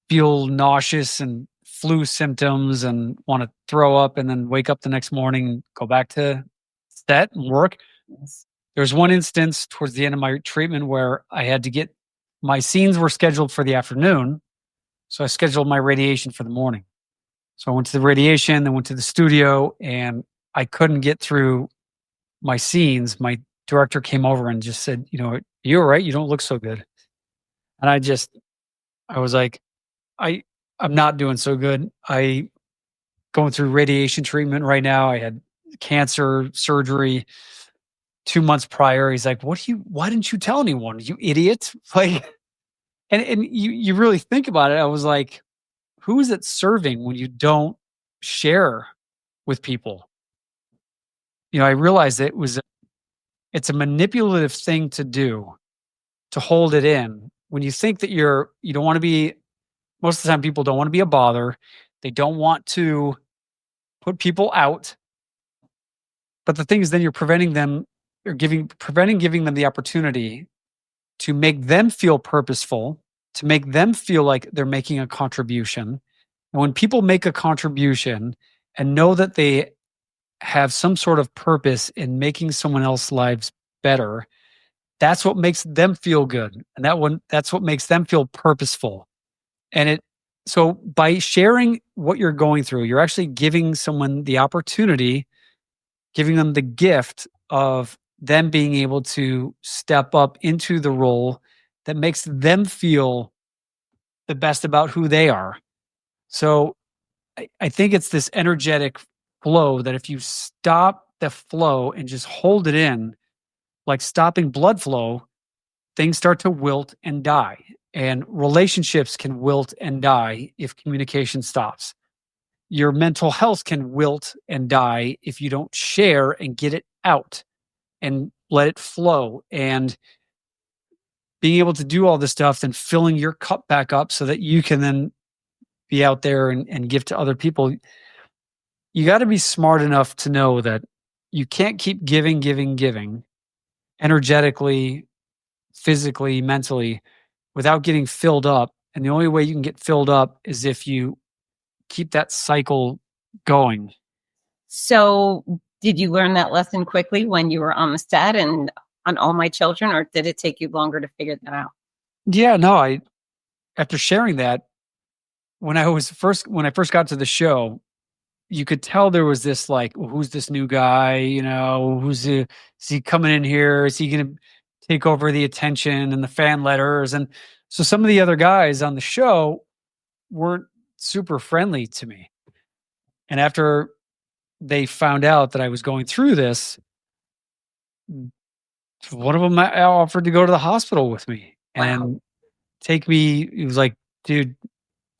[SPEAKER 3] feel nauseous and flu symptoms and want to throw up, and then wake up the next morning, go back to set and work. There was one instance towards the end of my treatment where I had to get my scenes were scheduled for the afternoon. So I scheduled my radiation for the morning. So I went to the radiation, then went to the studio, and I couldn't get through my scenes. My director came over and just said, "Are you all right? You don't look so good." And I was like, I'm not doing so good. I going through radiation treatment right now. I had cancer surgery 2 months prior. He's like, why didn't you tell anyone? You idiot. Like, and you really think about it. I was like, who is it serving when you don't share with people? I realized that it's a manipulative thing to do, to hold it in. When you think that you don't want to be, most of the time people don't want to be a bother. They don't want to put people out. But the thing is, then you're preventing them giving them the opportunity to make them feel purposeful, to make them feel like they're making a contribution. And when people make a contribution and know that they have some sort of purpose in making someone else's lives better, that's what makes them feel good. And that's what makes them feel purposeful. So by sharing what you're going through, you're actually giving someone the opportunity, giving them the gift of them being able to step up into the role that makes them feel the best about who they are. So I think it's this energetic flow that if you stop the flow and just hold it in, like stopping blood flow, things start to wilt and die. And relationships can wilt and die if communication stops. Your mental health can wilt and die if you don't share and get it out and let it flow. And being able to do all this stuff, then filling your cup back up so that you can then be out there and give to other people. You got to be smart enough to know that you can't keep giving energetically, physically, mentally, without getting filled up. And the only way you can get filled up is if you keep that cycle going.
[SPEAKER 2] So did you learn that lesson quickly when you were on the set and on All My Children, or did it take you longer to figure that out?
[SPEAKER 3] Yeah, no, after sharing that, when I first got to the show, you could tell there was this like, well, who's this new guy? Is he coming in here? Is he going to take over the attention and the fan letters? And so some of the other guys on the show weren't super friendly to me. And after they found out that I was going through this, one of them offered to go to the hospital with me and take me. He was like, dude,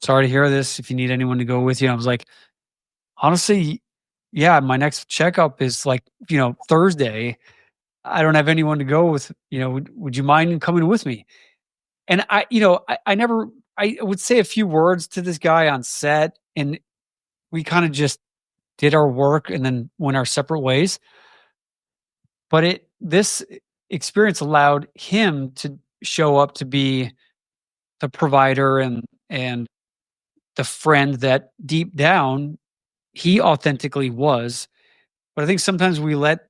[SPEAKER 3] sorry to hear this. If you need anyone to go with you. I was like, honestly, yeah, my next checkup is like, Thursday. I don't have anyone to go with, would you mind coming with me? And I would say a few words to this guy on set, and we kind of just did our work and then went our separate ways. But this experience allowed him to show up to be the provider and the friend that deep down he authentically was. But I think sometimes we let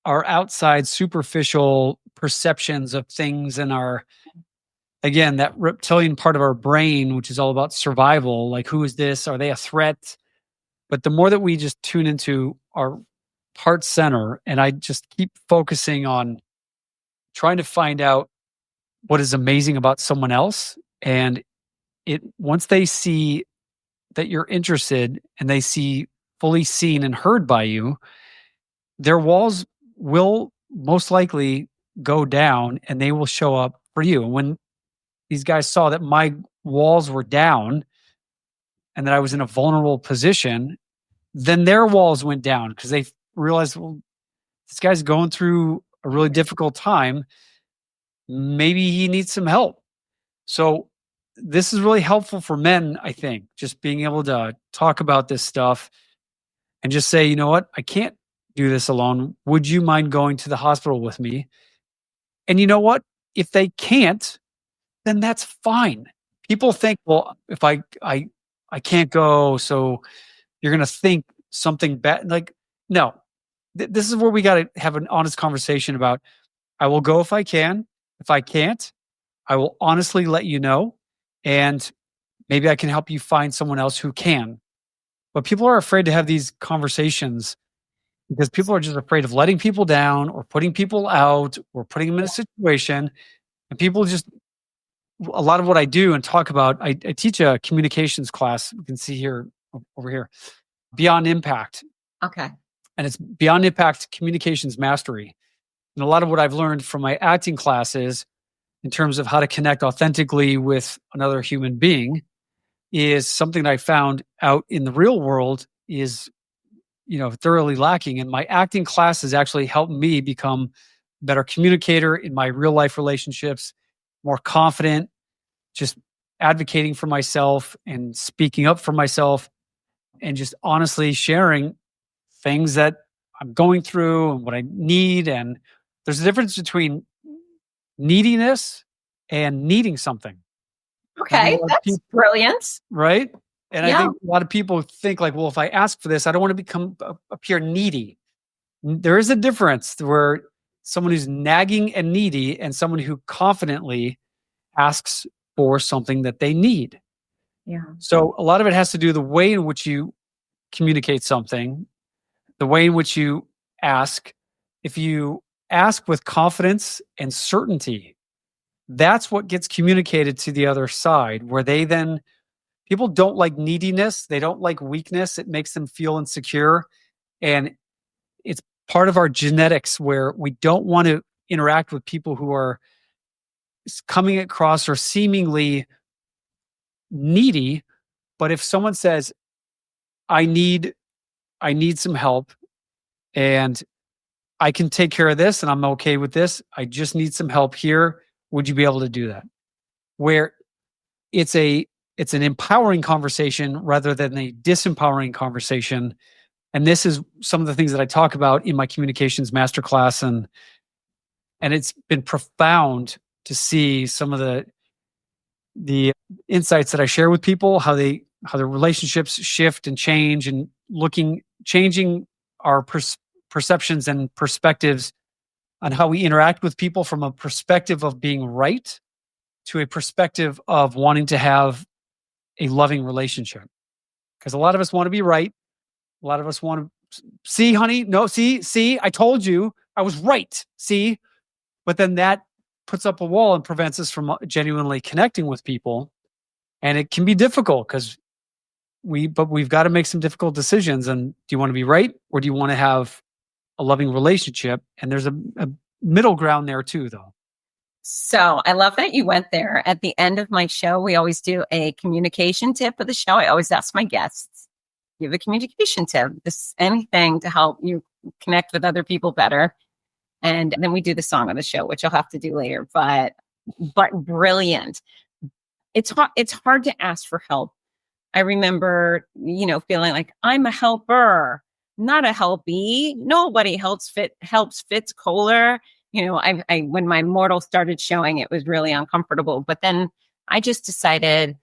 [SPEAKER 3] our outside superficial perceptions of things and again, that reptilian part of our brain, which is all about survival, like who is this? Are they a threat? But the more that we just tune into our heart center, and I just keep focusing on trying to find out what is amazing about someone else. And once they see that you're interested and they see fully seen and heard by you, their walls will most likely go down and they will show up for you. And when these guys saw that my walls were down and that I was in a vulnerable position, then their walls went down because they realized, well, this guy's going through a really difficult time. Maybe he needs some help. So this is really helpful for men, I think, just being able to talk about this stuff and just say, you know what, I can't do this alone. Would you mind going to the hospital with me? And you know what? If they can't, then that's fine. People think, well, if I can't go, so you're going to think something bad. Like, no, this is where we got to have an honest conversation about, I will go if I can. If I can't, I will honestly let you know. And maybe I can help you find someone else who can. But people are afraid to have these conversations because people are just afraid of letting people down or putting people out or putting them in a situation. And people just, a lot of what I do and talk about, I teach a communications class. You can see here, over here, Beyond Impact.
[SPEAKER 2] Okay.
[SPEAKER 3] And it's Beyond Impact Communications Mastery. And a lot of what I've learned from my acting classes in terms of how to connect authentically with another human being is something that I found out in the real world is, thoroughly lacking. And my acting classes actually helped me become a better communicator in my real life relationships, more confident, just advocating for myself and speaking up for myself and just honestly sharing things that I'm going through and what I need. And there's a difference between neediness and needing something.
[SPEAKER 2] Okay, that's brilliant.
[SPEAKER 3] Right? And
[SPEAKER 2] Yeah.
[SPEAKER 3] I think a lot of people think like, well, if I ask for this, I don't want to appear needy. There is a difference where someone who's nagging and needy and someone who confidently asks for something that they need.
[SPEAKER 2] Yeah.
[SPEAKER 3] So a lot of it has to do with the way in which you communicate something, the way in which you ask. If you ask with confidence and certainty, that's what gets communicated to the other side, where people don't like neediness. They don't like weakness. It makes them feel insecure. And it's part of our genetics where we don't want to interact with people who are coming across or seemingly needy. But if someone says, I need some help and I can take care of this and I'm okay with this, I just need some help here. Would you be able to do that? Where it's an empowering conversation rather than a disempowering conversation. And this is some of the things that I talk about in my communications masterclass. And it's been profound to see some of the insights that I share with people, how their relationships shift and change, and changing our perceptions and perspectives on how we interact with people from a perspective of being right to a perspective of wanting to have a loving relationship. Because a lot of us want to be right. A lot of us want to see, honey, no, see, I told you I was right. See, but then that puts up a wall and prevents us from genuinely connecting with people. And it can be difficult because we've got to make some difficult decisions. And do you want to be right? Or do you want to have a loving relationship? And there's a middle ground there too, though.
[SPEAKER 2] So I love that you went there. At the end of my show, we always do a communication tip of the show. I always ask my guests, give a communication tip. This anything to help you connect with other people better. And then we do the song of the show, which I'll have to do later. But brilliant. It's hard to ask for help. I remember, feeling like I'm a helper, not a helpee. Nobody helps Fitz Kohler. I when my mortal started showing, it was really uncomfortable. But then I just decided,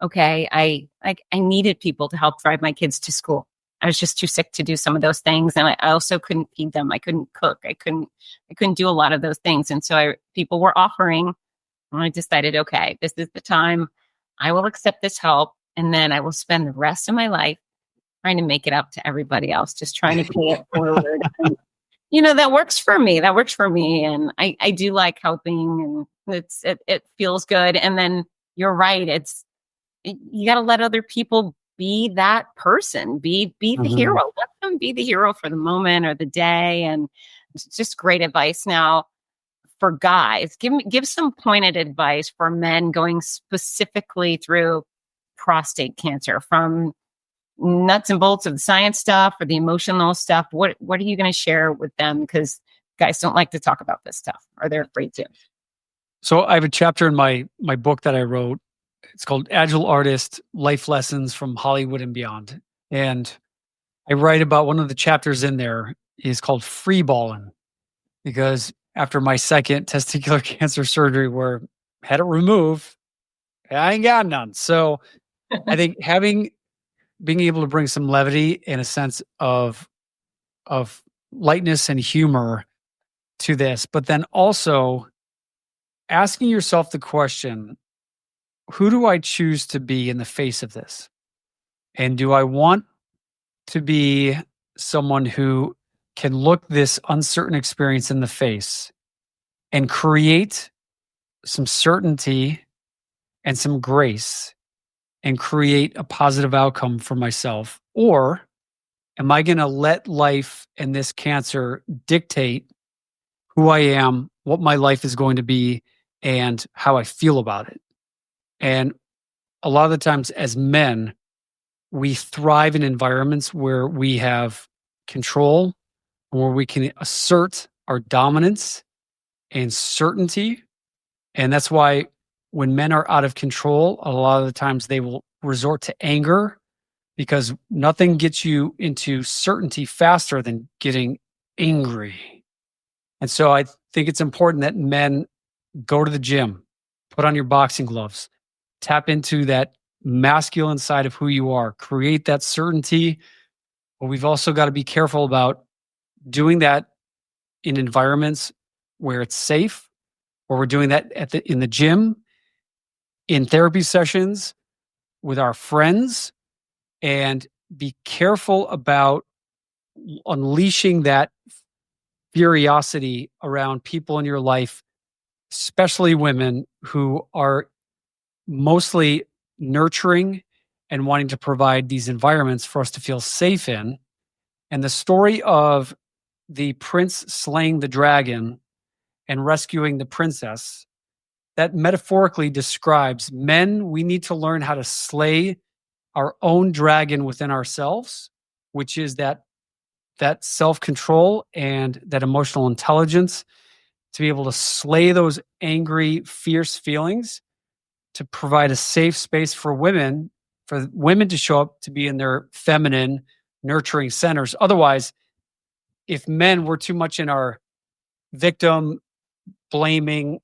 [SPEAKER 2] okay, I needed people to help drive my kids to school. I was just too sick to do some of those things, and I also couldn't feed them. I couldn't cook. I couldn't do a lot of those things. And so people were offering, and I decided, okay, this is the time. I will accept this help, and then I will spend the rest of my life trying to make it up to everybody else, just trying to pay it forward. And, that works for me. And I do like helping, and it feels good. And then you're right. You got to let other people be that person, be the hero. Let them be the hero for the moment or the day. And it's just great advice. Now for guys, give some pointed advice for men going specifically through prostate cancer, from nuts and bolts of the science stuff or the emotional stuff. What are you going to share with them? Because guys don't like to talk about this stuff, or they're afraid to.
[SPEAKER 3] So I have a chapter in my book that I wrote. It's called Agile Artist: Life Lessons from Hollywood and Beyond. And I write about, one of the chapters in there is called Freeballing, because after my second testicular cancer surgery, where I had it removed, I ain't got none. So I think being able to bring some levity and a sense of lightness and humor to this, but then also asking yourself the question, who do I choose to be in the face of this? And do I want to be someone who can look this uncertain experience in the face and create some certainty and some grace and create a positive outcome for myself? Or am I going to let life and this cancer dictate who I am, what my life is going to be, and how I feel about it? And a lot of the times as men, we thrive in environments where we have control, where we can assert our dominance and certainty. And that's why when men are out of control, a lot of the times they will resort to anger, because nothing gets you into certainty faster than getting angry. And so I think it's important that men go to the gym, put on your boxing gloves, tap into that masculine side of who you are, create that certainty. But we've also got to be careful about doing that in environments where it's safe, or we're doing that in the gym, in therapy sessions, with our friends, and be careful about unleashing that curiosity around people in your life, especially women who are mostly nurturing and wanting to provide these environments for us to feel safe in. And the story of the prince slaying the dragon and rescuing the princess, that metaphorically describes men. We need to learn how to slay our own dragon within ourselves, which is that self-control and that emotional intelligence, to be able to slay those angry, fierce feelings, to provide a safe space for women to show up, to be in their feminine, nurturing centers. Otherwise, if men were too much in our victim, blaming,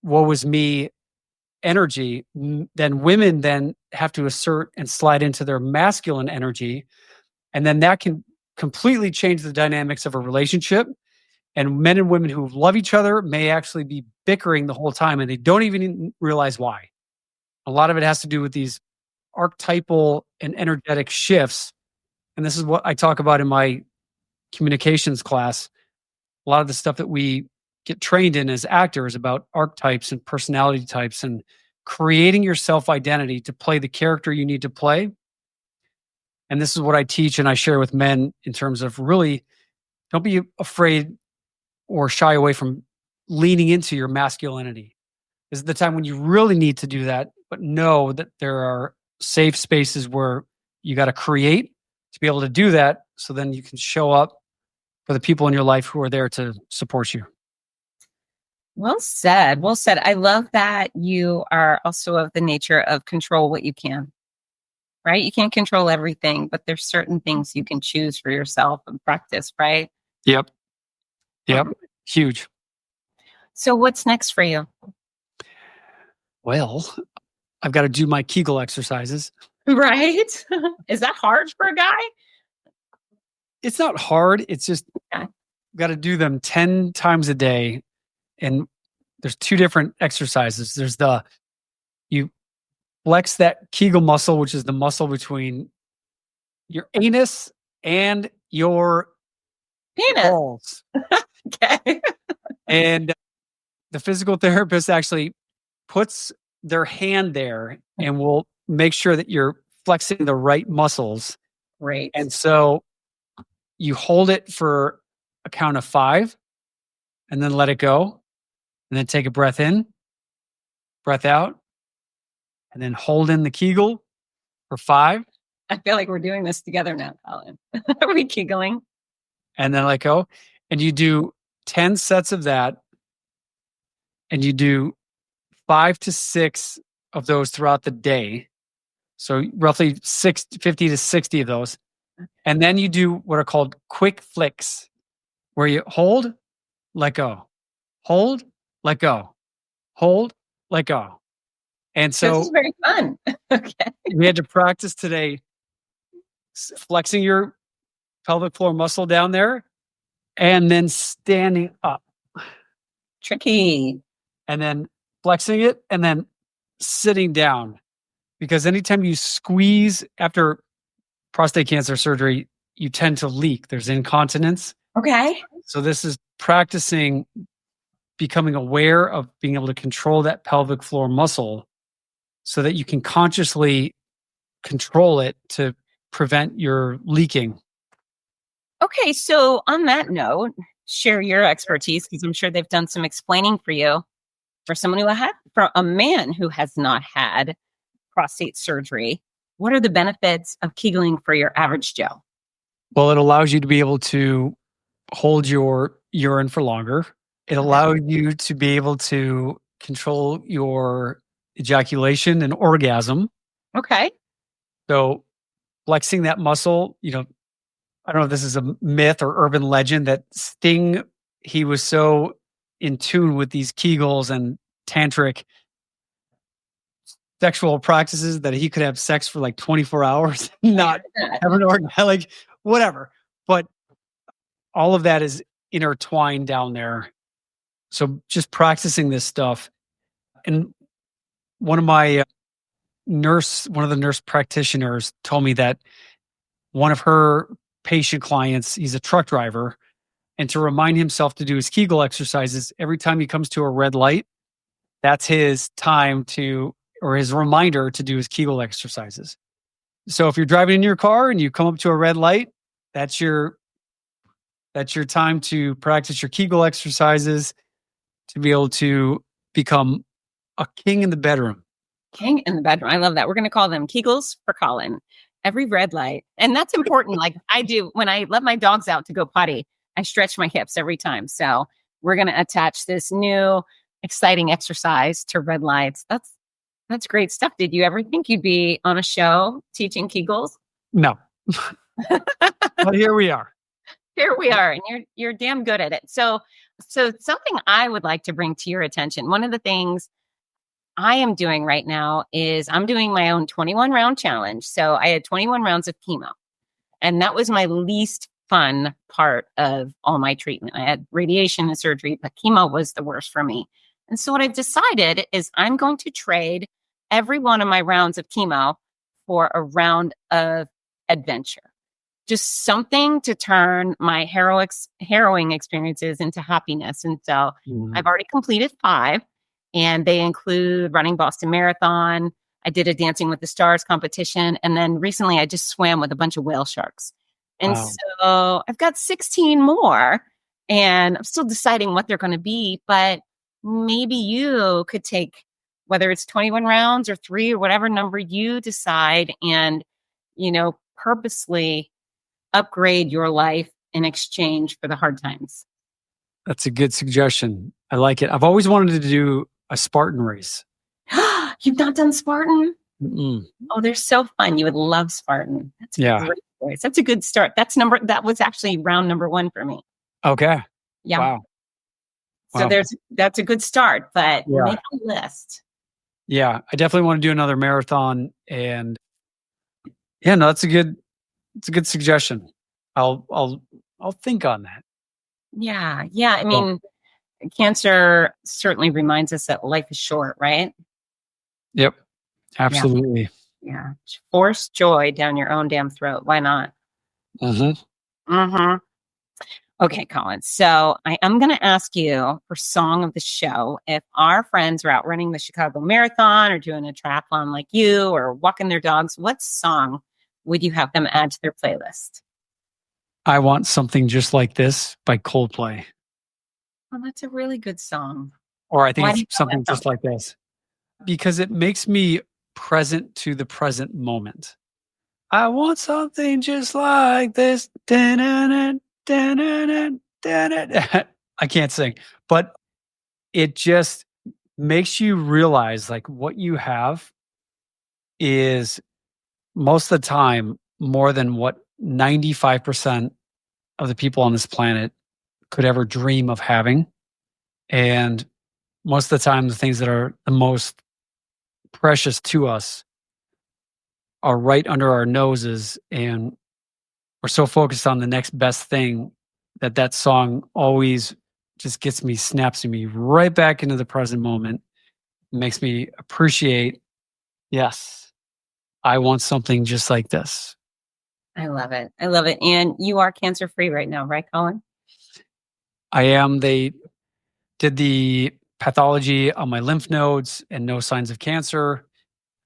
[SPEAKER 3] woe is me energy, then women then have to assert and slide into their masculine energy. And then that can completely change the dynamics of a relationship. And men and women who love each other may actually be bickering the whole time, and they don't even realize why. A lot of it has to do with these archetypal and energetic shifts. And this is what I talk about in my communications class. A lot of the stuff that we get trained in as actors about archetypes and personality types, and creating your self-identity to play the character you need to play. And this is what I teach and I share with men in terms of really don't be afraid or shy away from leaning into your masculinity. This is the time when you really need to do that, but know that there are safe spaces where you got to create to be able to do that. So then you can show up for the people in your life who are there to support you.
[SPEAKER 2] Well said. Well said. I love that you are also of the nature of control what you can, right? You can't control everything, but there's certain things you can choose for yourself and practice, right?
[SPEAKER 3] Yep. Huge.
[SPEAKER 2] So what's next for you?
[SPEAKER 3] Well, I've got to do my Kegel exercises.
[SPEAKER 2] Right? Is that hard for a guy?
[SPEAKER 3] It's not hard. It's just got to do them 10 times a day. And there's two different exercises. There's you flex that Kegel muscle, which is the muscle between your anus and your
[SPEAKER 2] Penis.
[SPEAKER 3] balls.
[SPEAKER 2] Okay.
[SPEAKER 3] And the physical therapist actually puts their hand there and will make sure that you're flexing the right muscles.
[SPEAKER 2] Great.
[SPEAKER 3] And so you hold it for a count of 5 and then let it go. And then take a breath in, breath out, and then hold in the Kegel for 5.
[SPEAKER 2] I feel like we're doing this together now, Colin. Are we Kegeling?
[SPEAKER 3] And then let go. And you do 10 sets of that. And you do 5 to 6 of those throughout the day. So roughly 50 to 60 of those. And then you do what are called quick flicks, where you hold, let go, hold, let go, hold, let go. And so
[SPEAKER 2] this is very fun. Okay.
[SPEAKER 3] we had to practice today flexing your pelvic floor muscle down there and then standing up.
[SPEAKER 2] Tricky.
[SPEAKER 3] And then flexing it and then sitting down. Because anytime you squeeze after prostate cancer surgery, you tend to leak. There's incontinence.
[SPEAKER 2] Okay.
[SPEAKER 3] So this is practicing becoming aware of being able to control that pelvic floor muscle so that you can consciously control it to prevent your leaking.
[SPEAKER 2] Okay. So on that note, share your expertise because I'm sure they've done some explaining for you. For someone for a man who has not had prostate surgery, what are the benefits of Kegeling for your average Joe?
[SPEAKER 3] Well, it allows you to be able to hold your urine for longer. It allows you to be able to control your ejaculation and orgasm.
[SPEAKER 2] Okay.
[SPEAKER 3] So flexing that muscle, I don't know if this is a myth or urban legend that Sting, he was so in tune with these Kegels and tantric sexual practices that he could have sex for like 24 hours, not have an orgasm, like whatever. But all of that is intertwined down there. So just practicing this stuff. And one of the nurse practitioners told me that one of her patient clients, he's a truck driver, and to remind himself to do his Kegel exercises every time he comes to a red light, that's his time or his reminder to do his Kegel exercises. So if you're driving in your car and you come up to a red light, that's your time to practice your Kegel exercises to be able to become a king in the bedroom.
[SPEAKER 2] King in the bedroom. I love that. We're going to call them Kegels for Colin. Every red light. And that's important. Like I do when I let my dogs out to go potty, I stretch my hips every time. So we're going to attach this new exciting exercise to red lights. That's great stuff. Did you ever think you'd be on a show teaching Kegels?
[SPEAKER 3] No. But here we are.
[SPEAKER 2] Here we are, and you're damn good at it. So something I would like to bring to your attention. One of the things I am doing right now is I'm doing my own 21 round challenge. So I had 21 rounds of chemo, and that was my least fun part of all my treatment. I had radiation and surgery, but chemo was the worst for me. And so what I've decided is I'm going to trade every one of my rounds of chemo for a round of adventure. Just something to turn my harrowing experiences into happiness. And so I've already completed 5, and they include running Boston Marathon. I did a Dancing with the Stars competition. And then recently I just swam with a bunch of whale sharks. And so I've got 16 more. And I'm still deciding what they're going to be, but maybe you could take, whether it's 21 rounds or 3 or whatever number you decide, and, purposely upgrade your life in exchange for the hard times.
[SPEAKER 3] That's a good suggestion. I like it. I've always wanted to do a Spartan race.
[SPEAKER 2] You've not done Spartan?
[SPEAKER 3] Mm-mm.
[SPEAKER 2] Oh, they're so fun. You would love Spartan. That's a
[SPEAKER 3] Yeah.
[SPEAKER 2] great choice. That's a good start. That was actually round number 1 for me.
[SPEAKER 3] Okay.
[SPEAKER 2] Yeah.
[SPEAKER 3] Wow.
[SPEAKER 2] So
[SPEAKER 3] Wow.
[SPEAKER 2] that's a good start, but
[SPEAKER 3] Yeah.
[SPEAKER 2] make a list.
[SPEAKER 3] Yeah. I definitely want to do another marathon, and yeah, no, it's a good suggestion. I'll think on that.
[SPEAKER 2] Yeah. Yeah. I mean, cancer certainly reminds us that life is short, right?
[SPEAKER 3] Yep. Absolutely.
[SPEAKER 2] Yeah. Force joy down your own damn throat. Why not?
[SPEAKER 3] Mm-hmm.
[SPEAKER 2] Mm-hmm. Okay, Colin. So I am going to ask you for song of the show. If our friends are out running the Chicago Marathon or doing a triathlon like you or walking their dogs, what song would you have them add to their playlist?
[SPEAKER 3] I Want Something Just Like This by Coldplay.
[SPEAKER 2] Well, that's a really good song.
[SPEAKER 3] Or I think
[SPEAKER 2] Why do you
[SPEAKER 3] it's
[SPEAKER 2] know
[SPEAKER 3] something
[SPEAKER 2] that
[SPEAKER 3] just like this. Because it makes me present to the present moment. I want something just like this. Da-na-na, da-na-na, da-na-na. I can't sing, but it just makes you realize like what you have is most of the time more than what 95% of the people on this planet could ever dream of having. And most of the time, the things that are the most precious to us are right under our noses, and we're so focused on the next best thing that song always just snaps me right back into the present moment. It makes me appreciate, yes, I want something just like this.
[SPEAKER 2] I love it. I love it. And you are cancer free right now, right, Colin?
[SPEAKER 3] I am. They did the pathology on my lymph nodes and no signs of cancer.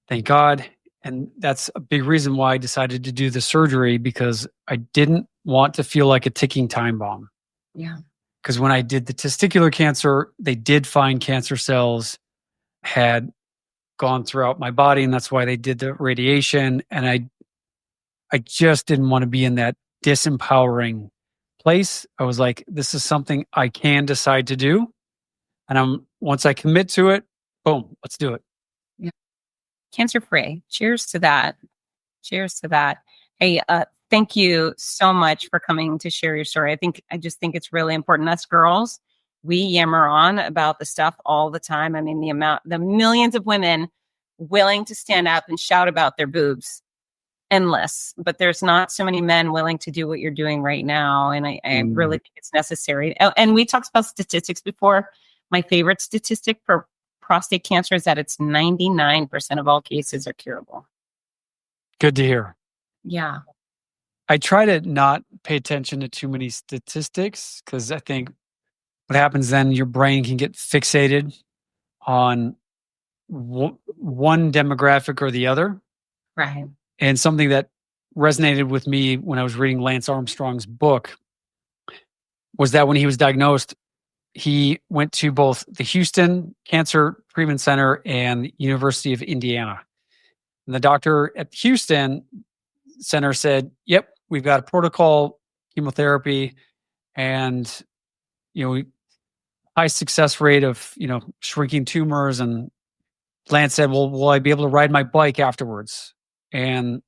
[SPEAKER 3] Thank God. And that's a big reason why I decided to do the surgery, because I didn't want to feel like a ticking time bomb.
[SPEAKER 2] Yeah.
[SPEAKER 3] Because when I did the testicular cancer, they did find cancer cells had gone throughout my body, and that's why they did the radiation. And I just didn't want to be in that disempowering place. I was like, this is something I can decide to do. And once I commit to it, boom, let's do it.
[SPEAKER 2] Yeah. Cancer free. Cheers to that. Cheers to that. Hey, thank you so much for coming to share your story. I just think it's really important. Us girls, we yammer on about the stuff all the time. I mean, the millions of women willing to stand up and shout about their boobs, endless, but there's not so many men willing to do what you're doing right now. And I really think it's necessary. Oh, and we talked about statistics before. My favorite statistic for prostate cancer is that it's 99% of all cases are curable.
[SPEAKER 3] Good to hear.
[SPEAKER 2] Yeah.
[SPEAKER 3] I try to not pay attention to too many statistics, because I think what happens then, your brain can get fixated on one demographic or the other.
[SPEAKER 2] Right.
[SPEAKER 3] And something that resonated with me when I was reading Lance Armstrong's book was that when he was diagnosed, he went to both the Houston Cancer Treatment Center and University of Indiana. And the doctor at the Houston Center said, yep, we've got a protocol, chemotherapy, and, high success rate of, shrinking tumors. And Lance said, well, will I be able to ride my bike afterwards? And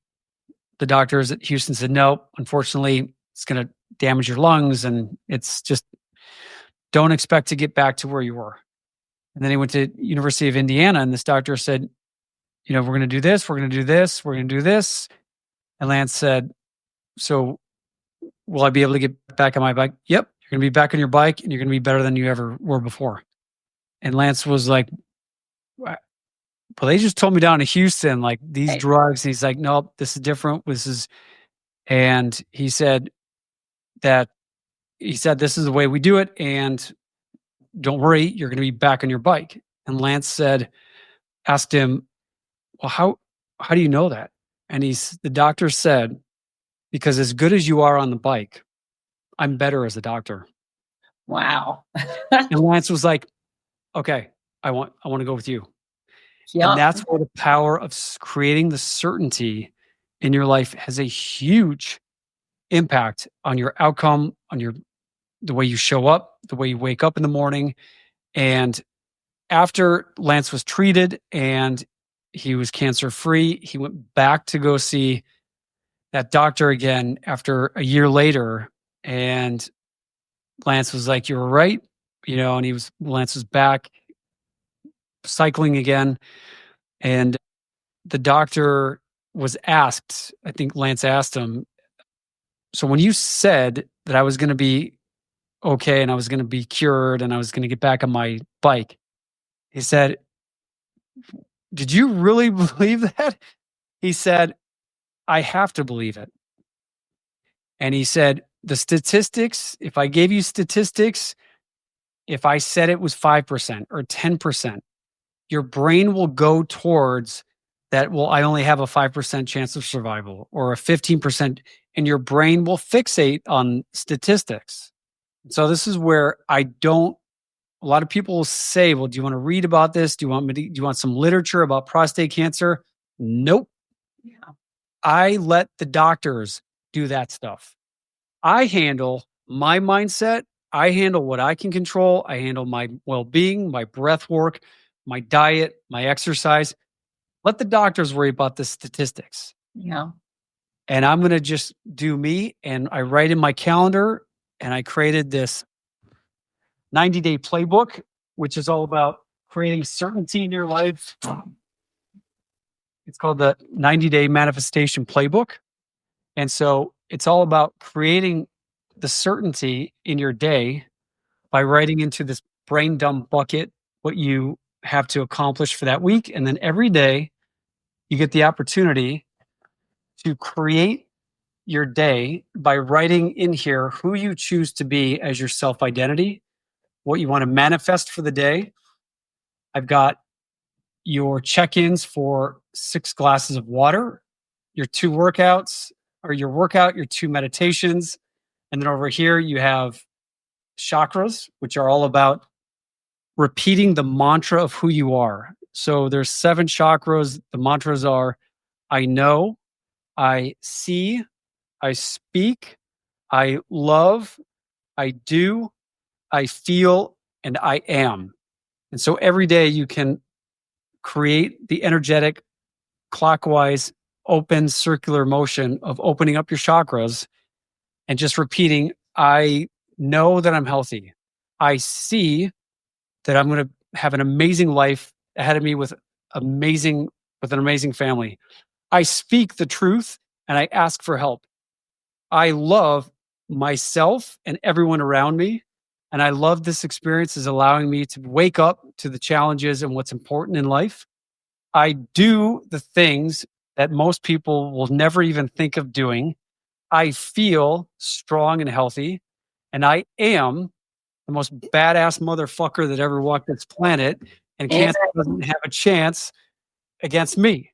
[SPEAKER 3] the doctors at Houston said, no, unfortunately, it's going to damage your lungs. And it's just, don't expect to get back to where you were. And then he went to University of Indiana, and this doctor said, we're going to do this, we're going to do this, we're going to do this. And Lance said, so will I be able to get back on my bike? Yep. You're going to be back on your bike, and you're going to be better than you ever were before. And Lance was like, well, they just told me down to Houston, like these drugs. And he's like, nope, this is different. And he said, this is the way we do it. And don't worry, you're going to be back on your bike. And Lance asked him, well, how do you know that? And the doctor said, because as good as you are on the bike, I'm better as a doctor.
[SPEAKER 2] Wow.
[SPEAKER 3] And Lance was like, okay, I want to go with you.
[SPEAKER 2] Yeah.
[SPEAKER 3] And that's where the power of creating the certainty in your life has a huge impact on your outcome, on the way you show up, the way you wake up in the morning. And after Lance was treated and he was cancer free, he went back to go see that doctor again after a year later. And Lance was like, "You were right," and Lance was back cycling again. And the doctor was asked, I think Lance asked him, "So when you said that I was going to be okay and I was going to be cured and I was going to get back on my bike," he said, "Did you really believe that?" He said, "I have to believe it." And he said, "The statistics, if I gave you statistics, if I said it was 5% or 10%, your brain will go towards that. Well, I only have a 5% chance of survival or a 15%, and your brain will fixate on statistics." So this is where a lot of people will say, "Well, do you want to read about this? Do you want some literature about prostate cancer?" Nope.
[SPEAKER 2] Yeah.
[SPEAKER 3] I let the doctors do that stuff. I handle my mindset. I handle what I can control. I handle my well-being, my breath work, my diet, my exercise. Let the doctors worry about the statistics.
[SPEAKER 2] Yeah.
[SPEAKER 3] And I'm going to just do me. And I write in my calendar, and I created this 90-day playbook, which is all about creating certainty in your life. It's called the 90-day manifestation playbook. And so it's all about creating the certainty in your day by writing into this brain dump bucket what you have to accomplish for that week. And then every day you get the opportunity to create your day by writing in here who you choose to be as your self identity, what you want to manifest for the day. I've got your check ins for 6 glasses of water, your 2 workouts, or your workout, your 2 meditations. And then over here, you have chakras, which are all about repeating the mantra of who you are. So there's 7 chakras. The mantras are: I know, I see, I speak, I love, I do, I feel, and I am. And so every day you can create the energetic, clockwise, open circular motion of opening up your chakras and just repeating, I know that I'm healthy. I see that I'm going to have an amazing life ahead of me with an amazing family. I speak the truth and I ask for help. I love myself and everyone around me. And I love this experience is allowing me to wake up to the challenges and what's important in life. I do the things that most people will never even think of doing. I feel strong and healthy. And I am the most badass motherfucker that ever walked this planet. And cancer doesn't have a chance against me.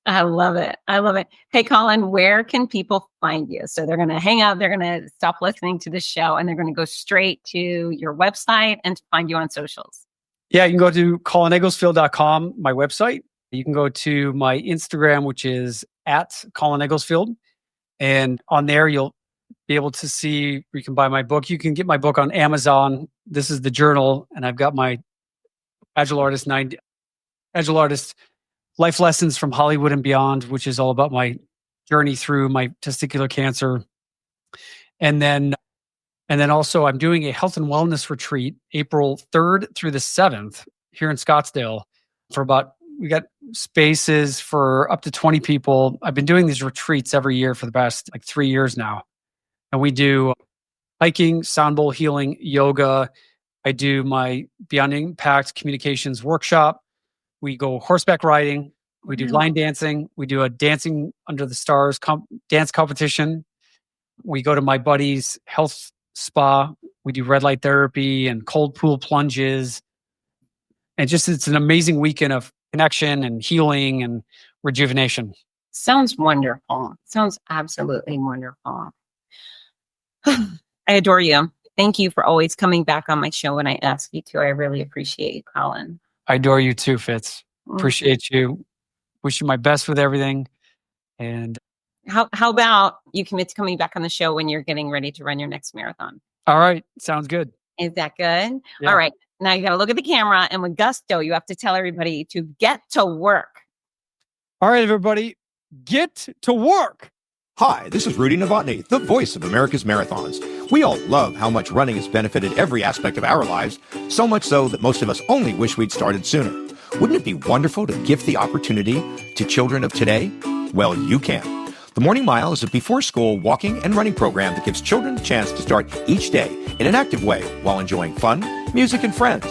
[SPEAKER 2] I love it. I love it. Hey, Colin, where can people find you? So they're going to hang out, they're going to stop listening to this show, and they're going to go straight to your website and to find you on socials.
[SPEAKER 3] Yeah, you can go to colinegglesfield.com, my website. You can go to my Instagram, which is at Colin Egglesfield. And on there, you'll be able to see, you can buy my book. You can get my book on Amazon. This is the journal. And I've got my Agile Artist Life Lessons from Hollywood and Beyond, which is all about my journey through my testicular cancer. And then also I'm doing a health and wellness retreat April 3rd through the 7th here in Scottsdale we got spaces for up to 20 people. I've been doing these retreats every year for the past 3 years now. And we do hiking, sound bowl healing, yoga. I do my Beyond Impact communications workshop. We go horseback riding. We do line dancing. We do a dancing under the stars dance competition. We go to my buddy's health spa. We do red light therapy and cold pool plunges. And it's an amazing weekend of connection and healing and rejuvenation.
[SPEAKER 2] Sounds wonderful. Sounds absolutely wonderful. I adore you. Thank you for always coming back on my show when I ask you to. I really appreciate you, Colin.
[SPEAKER 3] I adore you too, Fitz. Appreciate you. Wish you my best with everything. And
[SPEAKER 2] how about you commit to coming back on the show when you're getting ready to run your next marathon?
[SPEAKER 3] all right, sounds good.
[SPEAKER 2] Is that good?
[SPEAKER 3] Yeah.
[SPEAKER 2] All right. Now you got to look at the camera, and with gusto, you have to tell everybody to get to work.
[SPEAKER 3] All right, everybody, get to work.
[SPEAKER 1] Hi, this is Rudy Novotny, the voice of America's Marathons. We all love how much running has benefited every aspect of our lives, so much so that most of us only wish we'd started sooner. Wouldn't it be wonderful to gift the opportunity to children of today? Well, you can. The Morning Mile is a before-school walking and running program that gives children the chance to start each day in an active way while enjoying fun, music, and friends.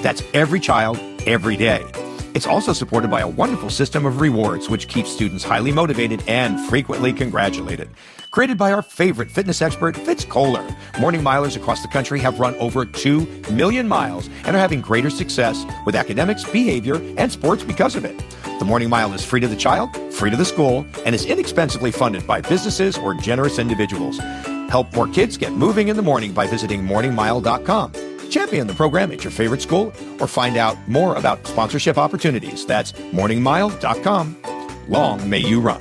[SPEAKER 1] That's every child, every day. It's also supported by a wonderful system of rewards, which keeps students highly motivated and frequently congratulated. Created by our favorite fitness expert, Fitz Kohler, Morning Milers across the country have run over 2 million miles and are having greater success with academics, behavior, and sports because of it. The Morning Mile is free to the child, free to the school, and is inexpensively funded by businesses or generous individuals. Help more kids get moving in the morning by visiting morningmile.com. Champion the program at your favorite school or find out more about sponsorship opportunities. That's morningmile.com. Long may you run.